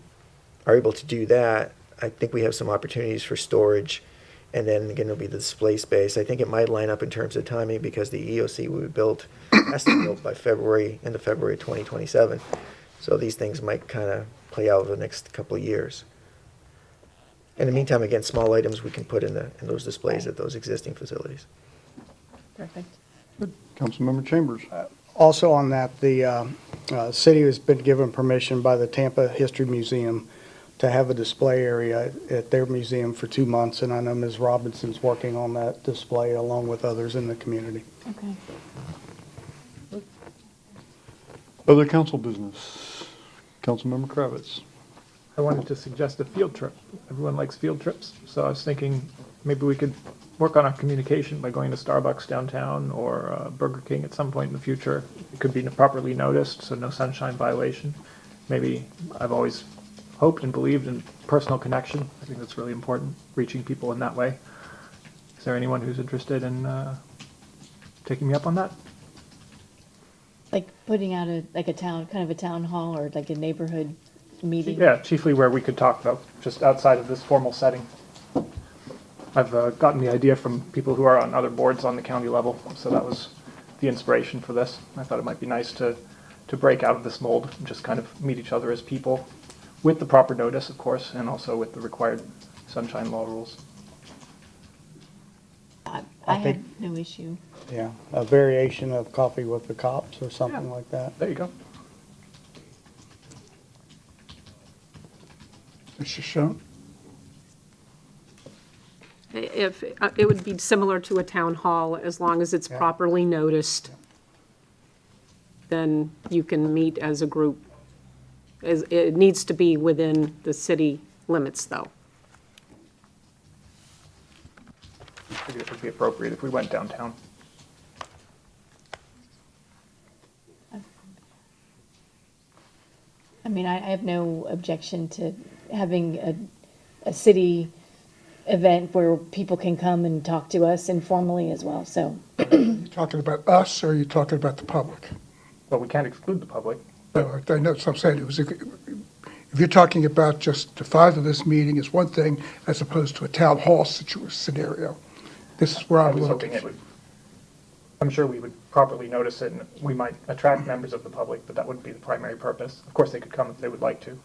L: are able to do that, I think we have some opportunities for storage And then again, it'll be the display space. I think it might line up in terms of timing because the EOC will be built, has to be built by end of February 2027. So these things might kind of play out over the next couple of years. In the meantime, again, small items we can put in those displays at those existing facilities.
E: Perfect.
B: Councilmember Chambers.
D: Also on that, the city has been given permission by the Tampa History Museum to have a display area at their museum for 2 months, and I know Ms. Robinson's working on that display along with others in the community.
E: Okay.
B: Other council business. Councilmember Kravitz.
J: I wanted to suggest a field trip. Everyone likes field trips, so I was thinking maybe we could work on our communication by going to Starbucks downtown or Burger King at some point in the future. It could be properly noticed, so no sunshine violation. Maybe I've always hoped and believed in personal connection. I think that's really important, reaching people in that way. Is there anyone who's interested in taking me up on that?
E: Like putting out a town hall or like a neighborhood meeting?
J: Yeah, chiefly where we could talk about just outside of this formal setting. I've gotten the idea from people who are on other boards on the county level, so that was the inspiration for this. I thought it might be nice to break out of this mold and just kind of meet each other as people, with the proper notice, of course, and also with the required sunshine law rules.
E: I have no issue.
D: Yeah, a variation of Coffee with the Cops or something like that.
J: There you go.
K: Mr. Schoen?
N: If, it would be similar to a town hall, as long as it's properly noticed, then you can meet as a group. It needs to be within the city limits, though.
J: I figured it would be appropriate if we went downtown.
E: I mean, I have no objection to having a city event where people can come and talk to us informally as well, so.
K: You talking about us, or are you talking about the public?
J: But we can't exclude the public.
K: No, I know what I'm saying. If you're talking about just the 5 of this meeting is one thing, as opposed to a town hall scenario. This is where
J: I
K: I'm
J: was
K: looking.
J: hoping it would, I'm sure we would properly notice it, and we might attract members of the public, but that wouldn't be the primary purpose. Of course, they could come if they would like to,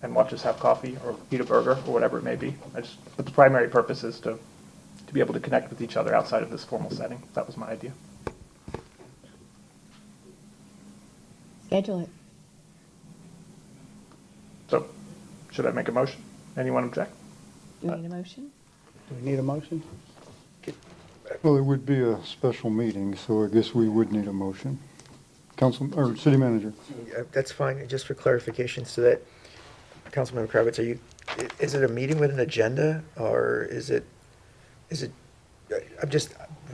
J: and watch us have coffee, or eat a burger, or whatever it may be. But the primary purpose is to be able to connect with each other outside of this formal setting. That was my idea.
E: Schedule it.
J: So, should I make a motion? Anyone object?
E: Do we need a motion?
D: Do we need a motion?
B: Well, it would be a special meeting, so I guess we would need a motion. Council, or city manager.
L: That's fine, just for clarification, so that, Councilmember Kravitz, is it a meeting with an agenda, or is it,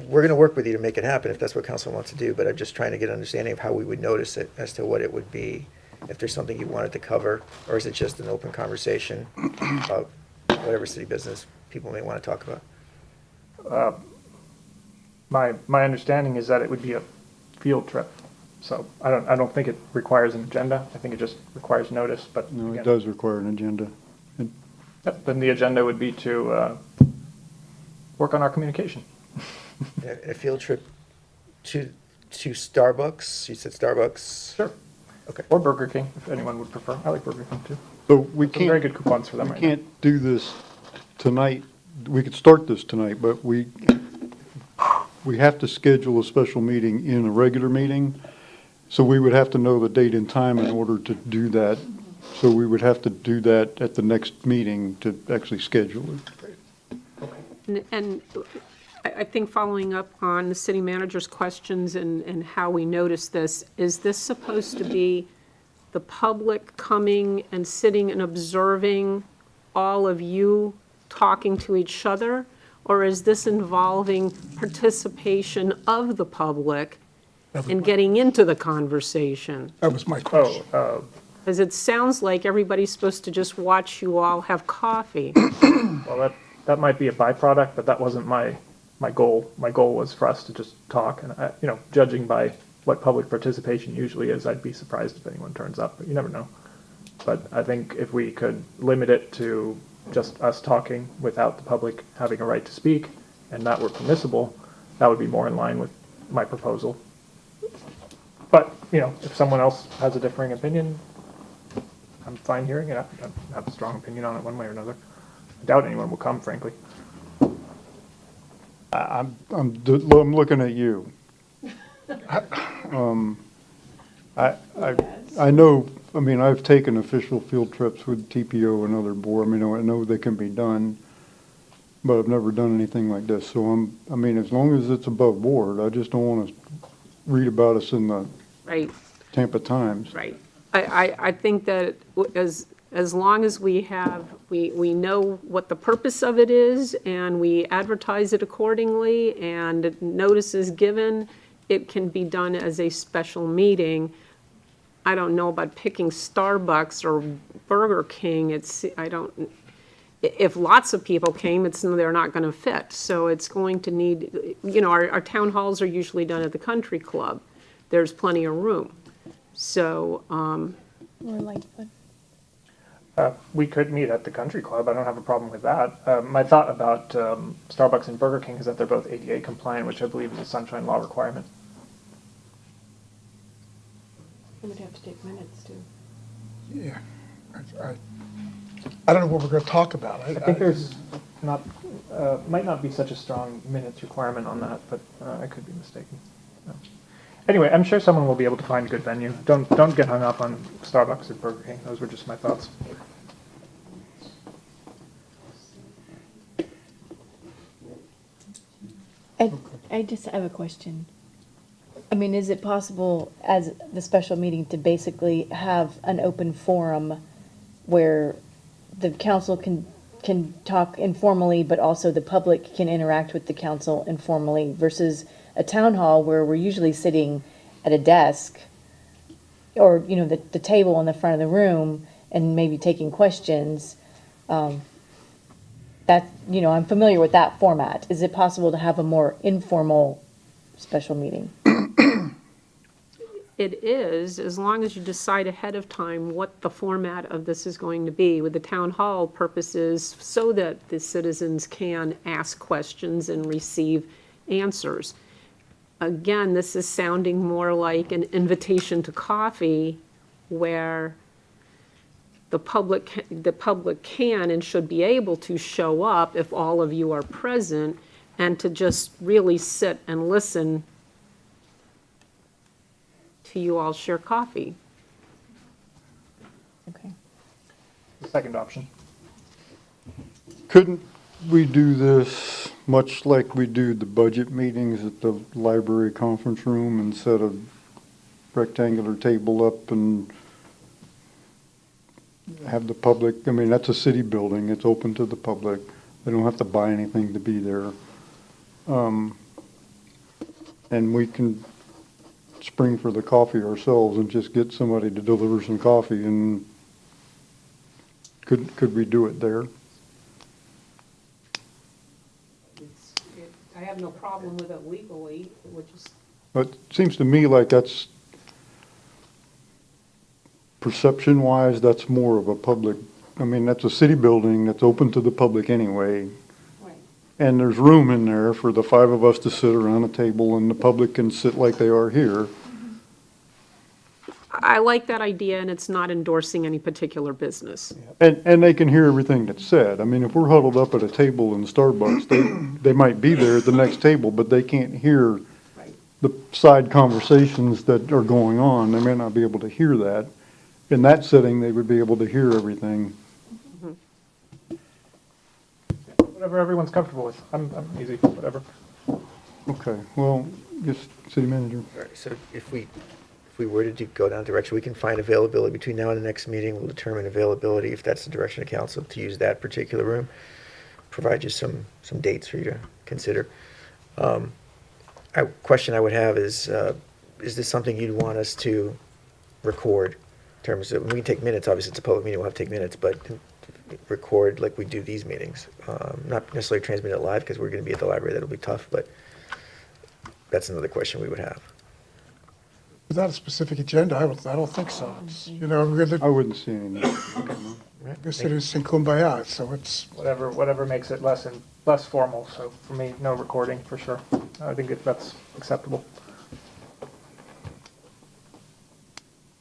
L: we're gonna work with you to make it happen if that's what council wants to do, but I'm just trying to get an understanding of how we would notice it as to what it would be, if there's something you wanted to cover, or is it just an open conversation about whatever city business people may want to talk about?
J: My understanding is that it would be a field trip. So I don't think it requires an agenda. I think it just requires notice, but.
B: No,
J: again,
B: it does require an agenda.
J: Yep, then the agenda would be to work on our communication.
L: A field trip to Starbucks, you said Starbucks?
J: Sure.
L: Okay.
J: Or Burger King, if anyone would prefer. I like Burger King too.
B: So we
J: Some very
B: can't,
J: good coupons for them
B: we
J: right now.
B: can't do this tonight. We could start this tonight, but we have to schedule a special meeting in a regular meeting. So we would have to know the date and time in order to do that. So we would have to do that at the next meeting to actually schedule it.
N: And I think following up on the city manager's questions and how we notice this, is this supposed to be the public coming and sitting and observing all of you talking to each other? Or is this involving participation of the public in getting into the conversation?
K: That was my question.
N: Because it sounds like everybody's supposed to just watch you all have coffee.
J: Well, that might be a byproduct, but that wasn't my goal. My goal was for us to just talk, and judging by what public participation usually is, I'd be surprised if anyone turns up, but you never know. But I think if we could limit it to just us talking without the public having a right to speak, and that were permissible, that would be more in line with my proposal. But, if someone else has a differing opinion, I'm fine hearing it. I have a strong opinion on it one way or another. I doubt anyone will come, frankly.
B: I'm looking at you. I know, I've taken official field trips with TPO and other board. I know they can be done, but I've never done anything like this. So as long as it's above board, I just don't want to read about us in the
N: Right,
B: Tampa Times.
N: right. I think that as long as we know what the purpose of it is, and we advertise it accordingly, and notice is given, it can be done as a special meeting. I don't know about picking Starbucks or Burger King. If lots of people came, they're not going to fit. So it's going to need, our town halls are usually done at the country club. There's plenty of room. So,
E: Or like,
J: we could meet at the country club. I don't have a problem with that. My thought about Starbucks and Burger King is that they're both ADA compliant, which I believe is a sunshine law requirement.
N: we would have to take minutes too.
K: Yeah. I don't know what we're going to talk about.
J: I think there's might not be such a strong minutes requirement on that, but I could be mistaken. No. Anyway, I'm sure someone will be able to find a good venue. Don't get hung up on Starbucks or Burger King. Those were just my thoughts.
E: I just have a question. Is it possible as the special meeting to basically have an open forum where the council can talk informally, but also the public can interact with the council informally, versus a town hall where we're usually sitting at a desk or, the table in the front of the room and maybe taking questions? I'm familiar with that format. Is it possible to have a more informal special meeting?
N: It is, as long as you decide ahead of time what the format of this is going to be, with the town hall purposes, so that the citizens can ask questions and receive answers. Again, this is sounding more like an invitation to coffee, where the public can and should be able to show up if all of you are present, and to just really sit and listen to you all share coffee.
E: Okay.
J: The second option.
B: Couldn't we do this much like we do the budget meetings at the library conference room, and set a rectangular table up and have the public, that's a city building, it's open to the public. They don't have to buy anything to be there. And we can spring for the coffee ourselves and just get somebody to deliver some coffee, and could we do it there?
N: I have no problem with it legally,
B: But it seems to me like that's, perception-wise, that's more of a public, that's a city building that's open to the public anyway.
N: Right.
B: And there's room in there for the five of us to sit around a table, and the public can sit like they are here.
N: I like that idea, and it's not endorsing any particular business.
B: And they can hear everything that's said. If we're huddled up at a table in Starbucks, they might be there at the next table, but they can't hear
N: Right.
B: the side conversations that are going on. They may not be able to hear that. In that setting, they would be able to hear everything.
J: Whatever everyone's comfortable with. I'm easy, whatever.
B: Okay, well, just city manager.
L: All right, so if we were to go down that direction, we can find availability between now and the next meeting. We'll determine availability, if that's the direction of council, to use that particular room. Provide you some dates for you to consider. A question I would have is this something you'd want us to record? In terms of, we can take minutes, obviously it's a public meeting, we'll have to take minutes, but record like we do these meetings. Not necessarily transmit it live, because we're going to be at the library, that'll be tough, but that's another question we would have.
K: Without a specific agenda, I don't think so. It's, you know, we're
B: I wouldn't see any.
K: the citizens kumbaya, so it's,
J: Whatever makes it less formal, so for me, no recording, for sure. I think that's acceptable.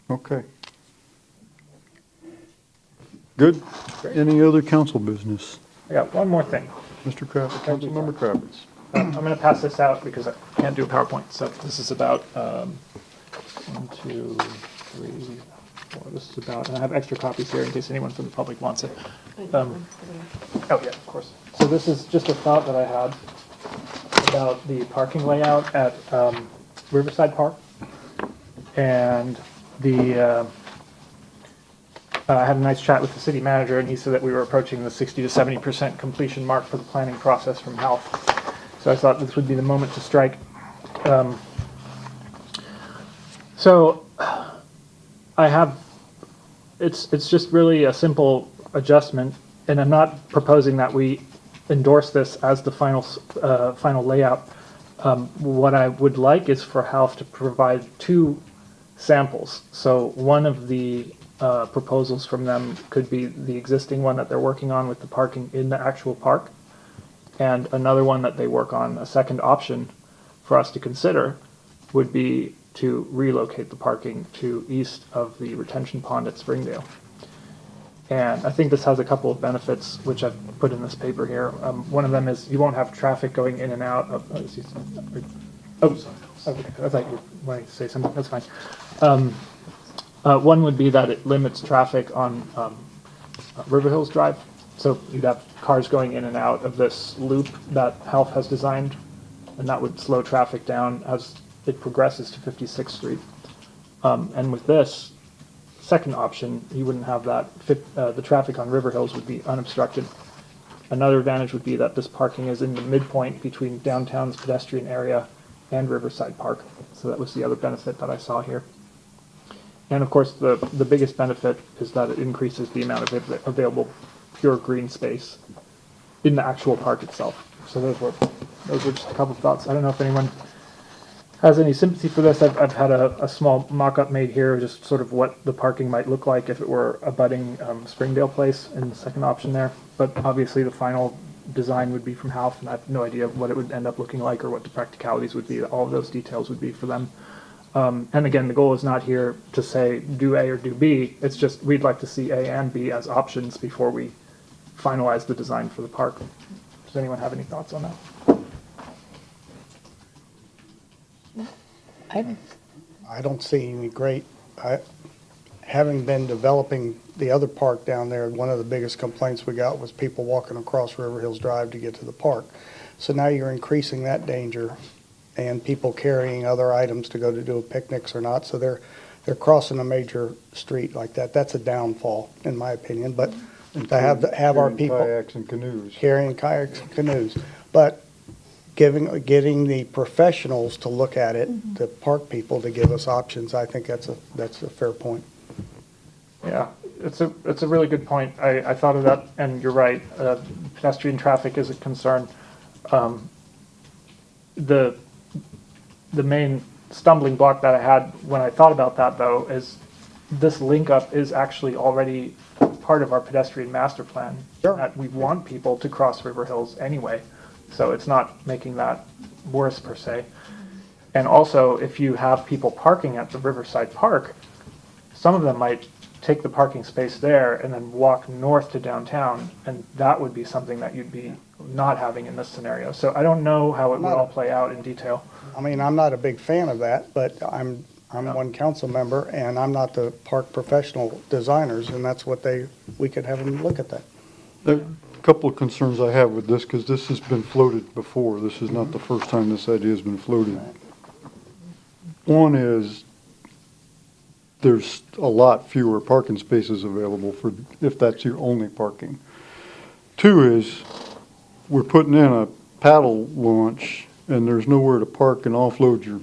B: Okay. Good. Any other council business?
J: I got one more thing.
B: Mr. Kravitz, Councilmember Kravitz.
J: I'm going to pass this out because I can't do a PowerPoint. So this is about 1, 2, 3, 4. This is about, and I have extra copies here in case anyone from the public wants it. Oh yeah, of course. So this is just a thought that I had about the parking layout at Riverside Park. And I had a nice chat with the city manager, and he said that we were approaching the 60 to 70% completion mark for the planning process from health. So I thought this would be the moment to strike. So I have, it's just really a simple adjustment, and I'm not proposing that we endorse this as the final layout. What I would like is for health to provide 2 samples. So one of the proposals from them could be the existing one that they're working on with the parking in the actual park, and another one that they work on, a second option for us to consider, would be to relocate the parking to east of the retention pond at Springdale. And I think this has a couple of benefits, which I've put in this paper here. One of them is you won't have traffic going in and out of, okay, I thought you wanted to say something, that's fine. One would be that it limits traffic on River Hills Drive. So you'd have cars going in and out of this loop that Health has designed, and that would slow traffic down as it progresses to 56th Street. And with this second option, you wouldn't have that. The traffic on River Hills would be unobstructed. Another advantage would be that this parking is in the midpoint between downtown's pedestrian area and Riverside Park. So that was the other benefit that I saw here. And of course, the biggest benefit is that it increases the amount of available pure green space in the actual park itself. So those were just a couple of thoughts. I don't know if anyone has any sympathy for this. I've had a small mock-up made here, just sort of what the parking might look like if it were abutting Springdale Place in the second option there. But obviously the final design would be from Half, and I have no idea what it would end up looking like or what the practicalities would be. All of those details would be for them. And again, the goal is not here to say do A or do B. It's just we'd like to see A and B as options before we finalize the design for the park. Does anyone have any thoughts on that?
D: I don't see any great, having been developing the other park down there, one of the biggest complaints we got was people walking across River Hills Drive to get to the park. So now you're increasing that danger, and people carrying other items to go to do picnics or not, so they're crossing a major street like that. That's a downfall, in my opinion, but to have our people
B: Kayaks and canoes.
D: carrying kayaks and canoes. But getting the professionals to look at it, the park people to give us options, I think that's a fair point.
J: Yeah, it's a really good point. I thought of that, and you're right. Pedestrian traffic is a concern. The main stumbling block that I had when I thought about that, though, is this link up is actually already part of our pedestrian master plan.
D: Sure.
J: That we want people to cross River Hills anyway, so it's not making that worse per se. And also, if you have people parking at the Riverside Park, some of them might take the parking space there and then walk north to downtown, and that would be something that you'd be not having in this scenario. So I don't know how it would all play out in detail.
D: I mean, I'm not a big fan of that, but I'm one council member, and I'm not the park professional designers, and that's what we could have them look at that.
B: A couple of concerns I have with this, because this has been floated before. This is not the first time this idea has been floated. One is there's a lot fewer parking spaces available for if that's your only parking. Two is we're putting in a paddle launch and there's nowhere to park and offload your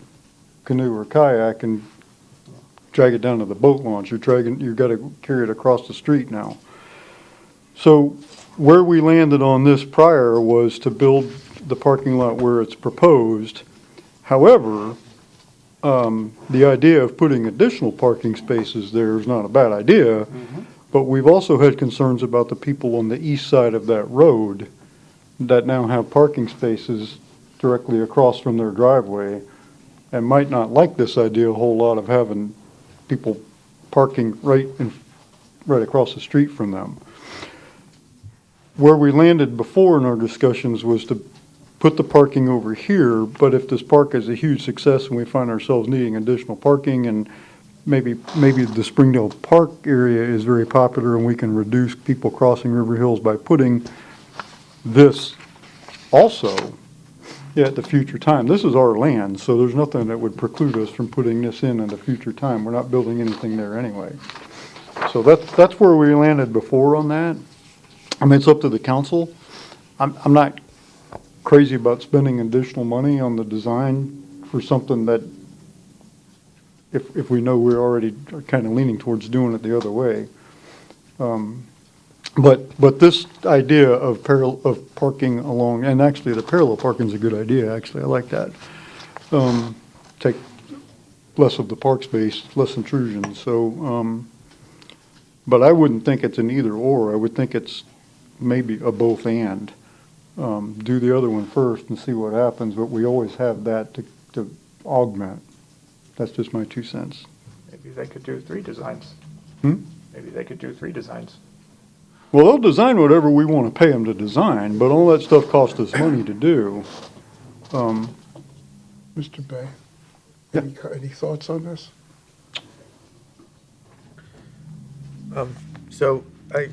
B: canoe or kayak and drag it down to the boat launch. You've got to carry it across the street now. So where we landed on this prior was to build the parking lot where it's proposed. However, the idea of putting additional parking spaces there is not a bad idea, but we've also had concerns about the people on the east side of that road that now have parking spaces directly across from their driveway and might not like this idea a whole lot of having people parking right across the street from them. Where we landed before in our discussions was to put the parking over here, but if this park is a huge success and we find ourselves needing additional parking and maybe the Springdale Park area is very popular and we can reduce people crossing River Hills by putting this also at the future time. This is our land, so there's nothing that would preclude us from putting this in at a future time. We're not building anything there anyway. So that's where we landed before on that. I mean, it's up to the council. I'm not crazy about spending additional money on the design for something that if we know we're already kind of leaning towards doing it the other way. But this idea of parking along, and actually the parallel parking is a good idea, actually, I like that. Take less of the park space, less intrusion, so, but I wouldn't think it's an either or, I would think it's maybe a both and. Do the other one first and see what happens, but we always have that to augment. That's just my 2 cents.
J: Maybe they could do 3 designs. Maybe they could do 3 designs.
B: Well, they'll design whatever we want to pay them to design, but all that stuff costs us money to do.
K: Mr. Bay, any thoughts on this?
L: So I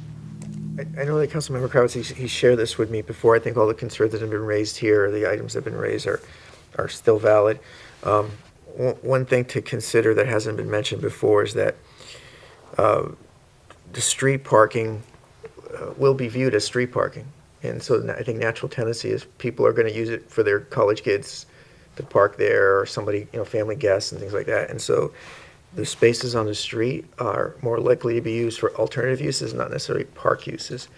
L: know that Councilmember Kravitz, he shared this with me before. I think all the concerns that have been raised here, the items that have been raised are still valid. One thing to consider that hasn't been mentioned before is that the street parking will be viewed as street parking. And so I think natural tendency is people are going to use it for their college kids to park there, or somebody, family guests and things like that. And so the spaces on the street are more likely to be used for alternative uses, not necessarily park uses,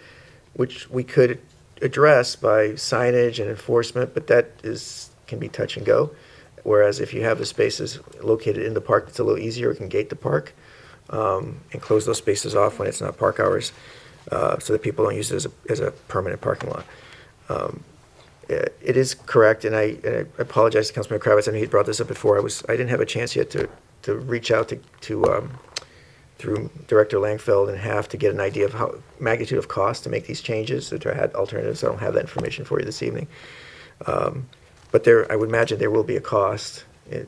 L: which we could address by signage and enforcement, but that can be touch and go. Whereas if you have the spaces located in the park, it's a little easier. We can gate the park and close those spaces off when it's not park hours, so that people don't use it as a permanent parking lot. It is correct, and I apologize to Councilman Kravitz. I know he brought this up before. I didn't have a chance yet to reach out to through Director Langfeld and HAF to get an idea of how magnitude of cost to make these changes. So I had alternatives. I don't have that information for you this evening. But I would imagine there will be a cost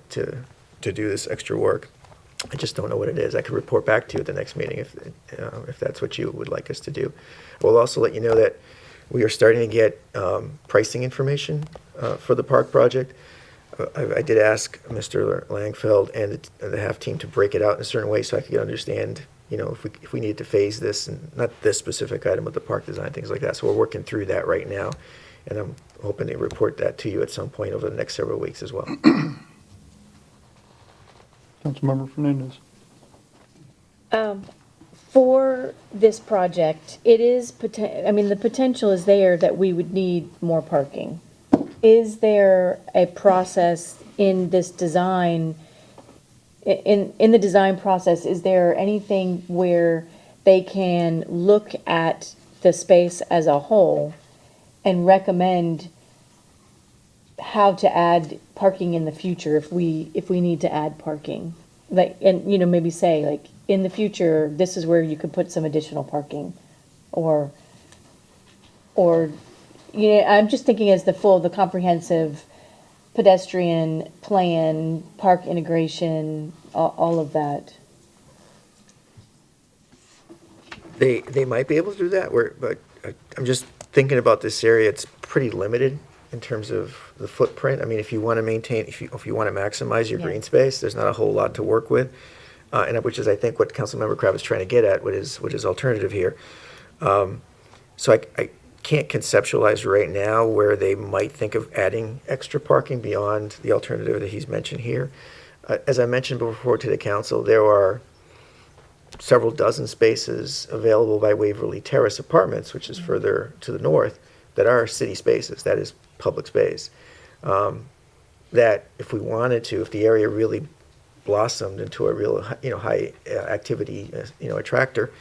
L: to do this extra work. I just don't know what it is. I could report back to you at the next meeting if that's what you would like us to do. We'll also let you know that we are starting to get pricing information for the park project. I did ask Mr. Langfeld and the HAF team to break it out in a certain way so I could understand, if we needed to phase this, and not this specific item, but the park design, things like that. So we're working through that right now, and I'm hoping to report that to you at some point over the next several weeks as well.
B: Councilmember Fernandez.
E: For this project, it is, the potential is there that we would need more parking. Is there a process in this design, in the design process, is there anything where they can look at the space as a whole and recommend how to add parking in the future if we need to add parking? Maybe say, in the future, this is where you could put some additional parking, or I'm just thinking as the comprehensive pedestrian plan, park integration, all of that.
L: They might be able to do that, but I'm just thinking about this area. It's pretty limited in terms of the footprint. If you want to maintain, if you want to maximize your green space, there's not a whole lot to work with, and which is, I think, what Councilmember Kravitz is trying to get at, what is alternative here. So I can't conceptualize right now where they might think of adding extra parking beyond the alternative that he's mentioned here. As I mentioned before to the council, there are several dozen spaces available by Waverly Terrace Apartments, which is further to the north, that are city spaces, that is public space. That if we wanted to, if the area really blossomed into a real, high activity, attractor,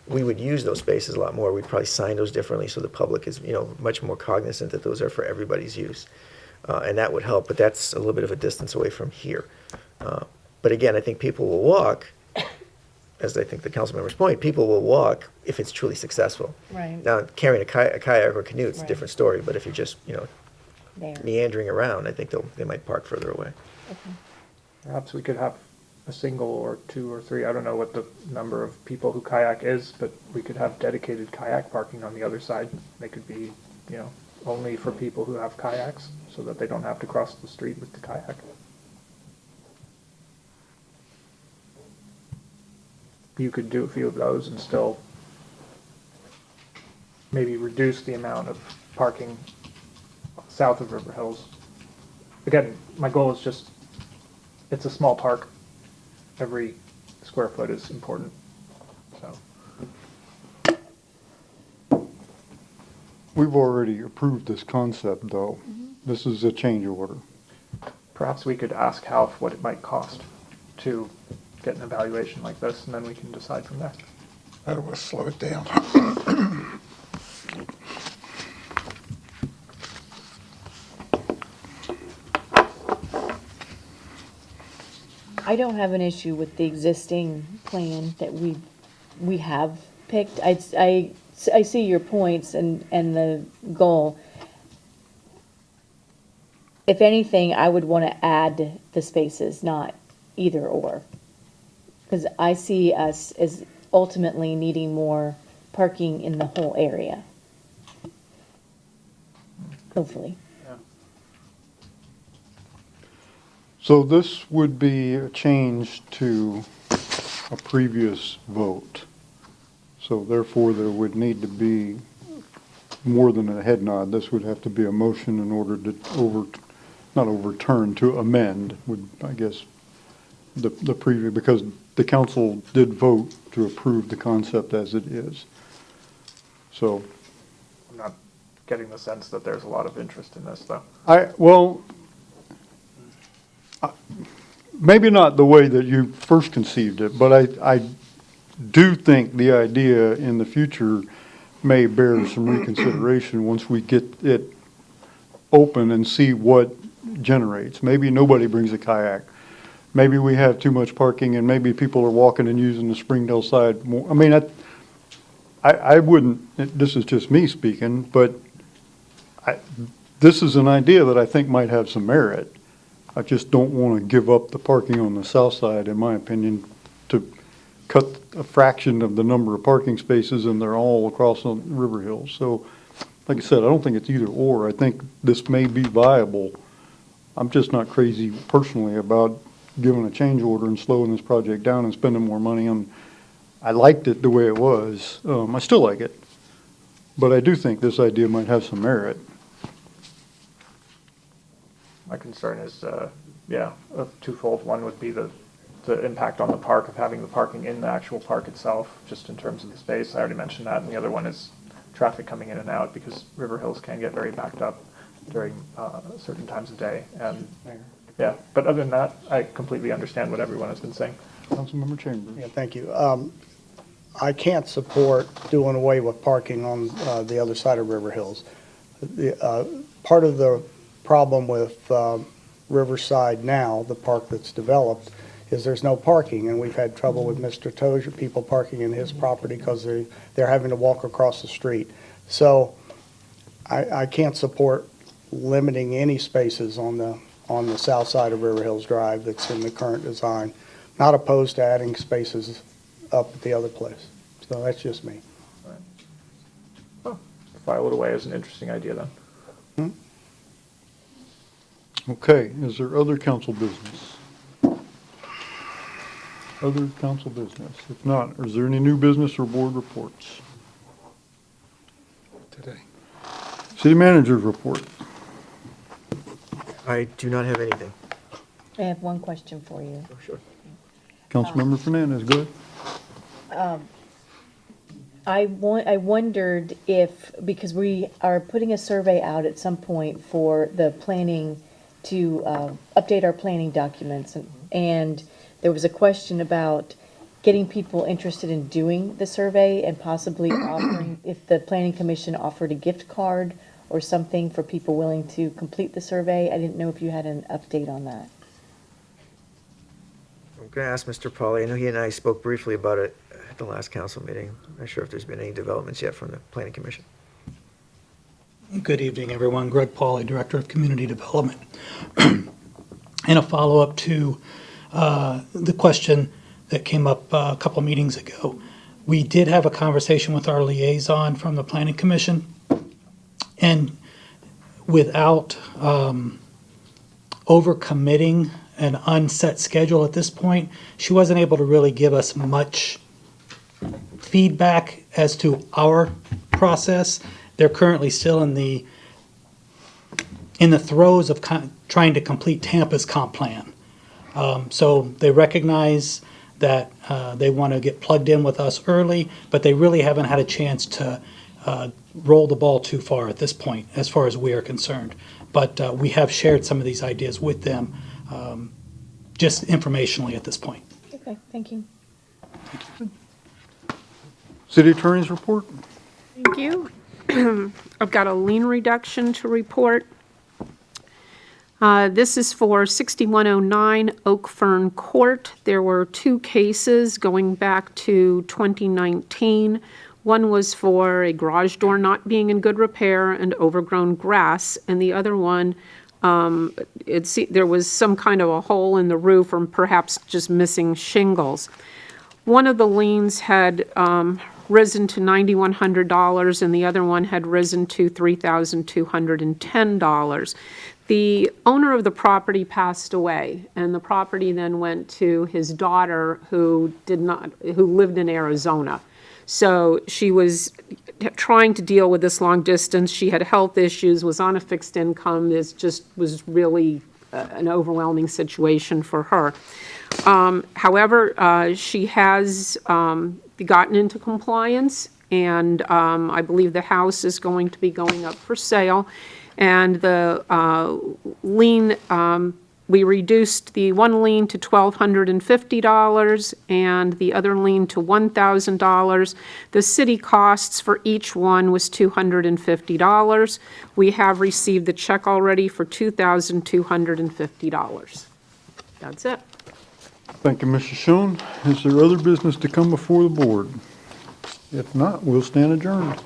L: we would use those spaces a lot more. We'd probably sign those differently so the public is, much more cognizant that those are for everybody's use. And that would help, but that's a little bit of a distance away from here. But again, I think people will walk, as I think the council member's point, people will walk if it's truly successful.
E: Right.
L: Now, carrying a kayak or canoe, it's a
E: Right.
L: different story, but if you're just,
E: There.
L: meandering around, I think they might park further away.
J: Perhaps we could have a single or two or three, I don't know what the number of people who kayak is, but we could have dedicated kayak parking on the other side. They could be, only for people who have kayaks, so that they don't have to cross the street with the kayak. You could do a few of those and still maybe reduce the amount of parking south of River Hills. Again, my goal is just, it's a small park. Every square foot is important, so.
B: We've already approved this concept, though. This is a change order.
J: Perhaps we could ask Half what it might cost to get an evaluation like this, and then we can decide from there.
K: That will slow it down.
E: I don't have an issue with the existing plan that we have picked. I see your points and the goal. If anything, I would want to add the spaces, not either or. Because I see us as ultimately needing more parking in the whole area. Hopefully.
B: So this would be a change to a previous vote. So therefore, there would need to be more than a head nod. This would have to be a motion in order to not overturn, to amend, would, I guess, the previous, because the council did vote to approve the concept as it is. So.
J: I'm not getting the sense that there's a lot of interest in this, though.
B: Maybe not the way that you first conceived it, but I do think the idea in the future may bear some reconsideration once we get it open and see what generates. Maybe nobody brings a kayak. Maybe we have too much parking and maybe people are walking and using the Springdale side more. I mean, I wouldn't, this is just me speaking, but this is an idea that I think might have some merit. I just don't want to give up the parking on the south side, in my opinion, to cut a fraction of the number of parking spaces, and they're all across on River Hills. So, like I said, I don't think it's either or. I think this may be viable. I'm just not crazy personally about giving a change order and slowing this project down and spending more money on. I liked it the way it was. I still like it. But I do think this idea might have some merit.
J: My concern is, twofold. One would be the impact on the park of having the parking in the actual park itself, just in terms of the space. I already mentioned that. And the other one is traffic coming in and out, because River Hills can get very backed up during certain times of day. And yeah, but other than that, I completely understand what everyone has been saying.
B: Councilmember Chambers.
D: Yeah, thank you. I can't support doing away with parking on the other side of River Hills. Part of the problem with Riverside now, the park that's developed, is there's no parking, and we've had trouble with Mr. Tozier, people parking in his property because they're having to walk across the street. So I can't support limiting any spaces on the south side of River Hills Drive that's in the current design. Not opposed to adding spaces up at the other place. So that's just me.
J: Right. Well, file it away as an interesting idea then.
B: Okay, is there other council business? Other council business? If not, is there any new business or board reports?
K: Today.
B: City manager's report.
L: I do not have anything.
E: I have one question for you.
L: Oh, sure.
B: Councilmember Fernandez, go ahead.
E: I wondered if, because we are putting a survey out at some point for the planning to update our planning documents, and there was a question about getting people interested in doing the survey and possibly offering, if the planning commission offered a gift card or something for people willing to complete the survey. I didn't know if you had an update on that.
L: I'm going to ask Mr. Pauly. I know he and I spoke briefly about it at the last council meeting. I'm not sure if there's been any developments yet from the planning commission.
O: Good evening, everyone. Greg Pauly, Director of Community Development. And a follow-up to the question that came up a couple of meetings ago. We did have a conversation with our liaison from the Planning Commission, and without overcommitting an unset schedule at this point, she wasn't able to really give us much feedback as to our process. They're currently still in the throes of trying to complete Tampa's comp plan. So they recognize that they want to get plugged in with us early, but they really haven't had a chance to roll the ball too far at this point, as far as we are concerned. But we have shared some of these ideas with them, just informationally at this point.
E: Okay, thank you.
B: City Attorney's report?
N: Thank you. I've got a lien reduction to report. This is for 6109 Oak Fern Court. There were two cases going back to 2019. One was for a garage door not being in good repair and overgrown grass, and the other one, there was some kind of a hole in the roof or perhaps just missing shingles. One of the liens had risen to $9,100 and the other one had risen to $3,210. The owner of the property passed away, and the property then went to his daughter who lived in Arizona. So she was trying to deal with this long distance. She had health issues, was on a fixed income. This just was really an overwhelming situation for her. However, she has gotten into compliance, and I believe the house is going to be going up for sale. And the lien, we reduced the one lien to $1,250 and the other lien to $1,000. The city costs for each one was $250. We have received the check already for $2,250. That's it.
B: Thank you, Mr. Schoen. Is there other business to come before the board? If not, we'll stand adjourned.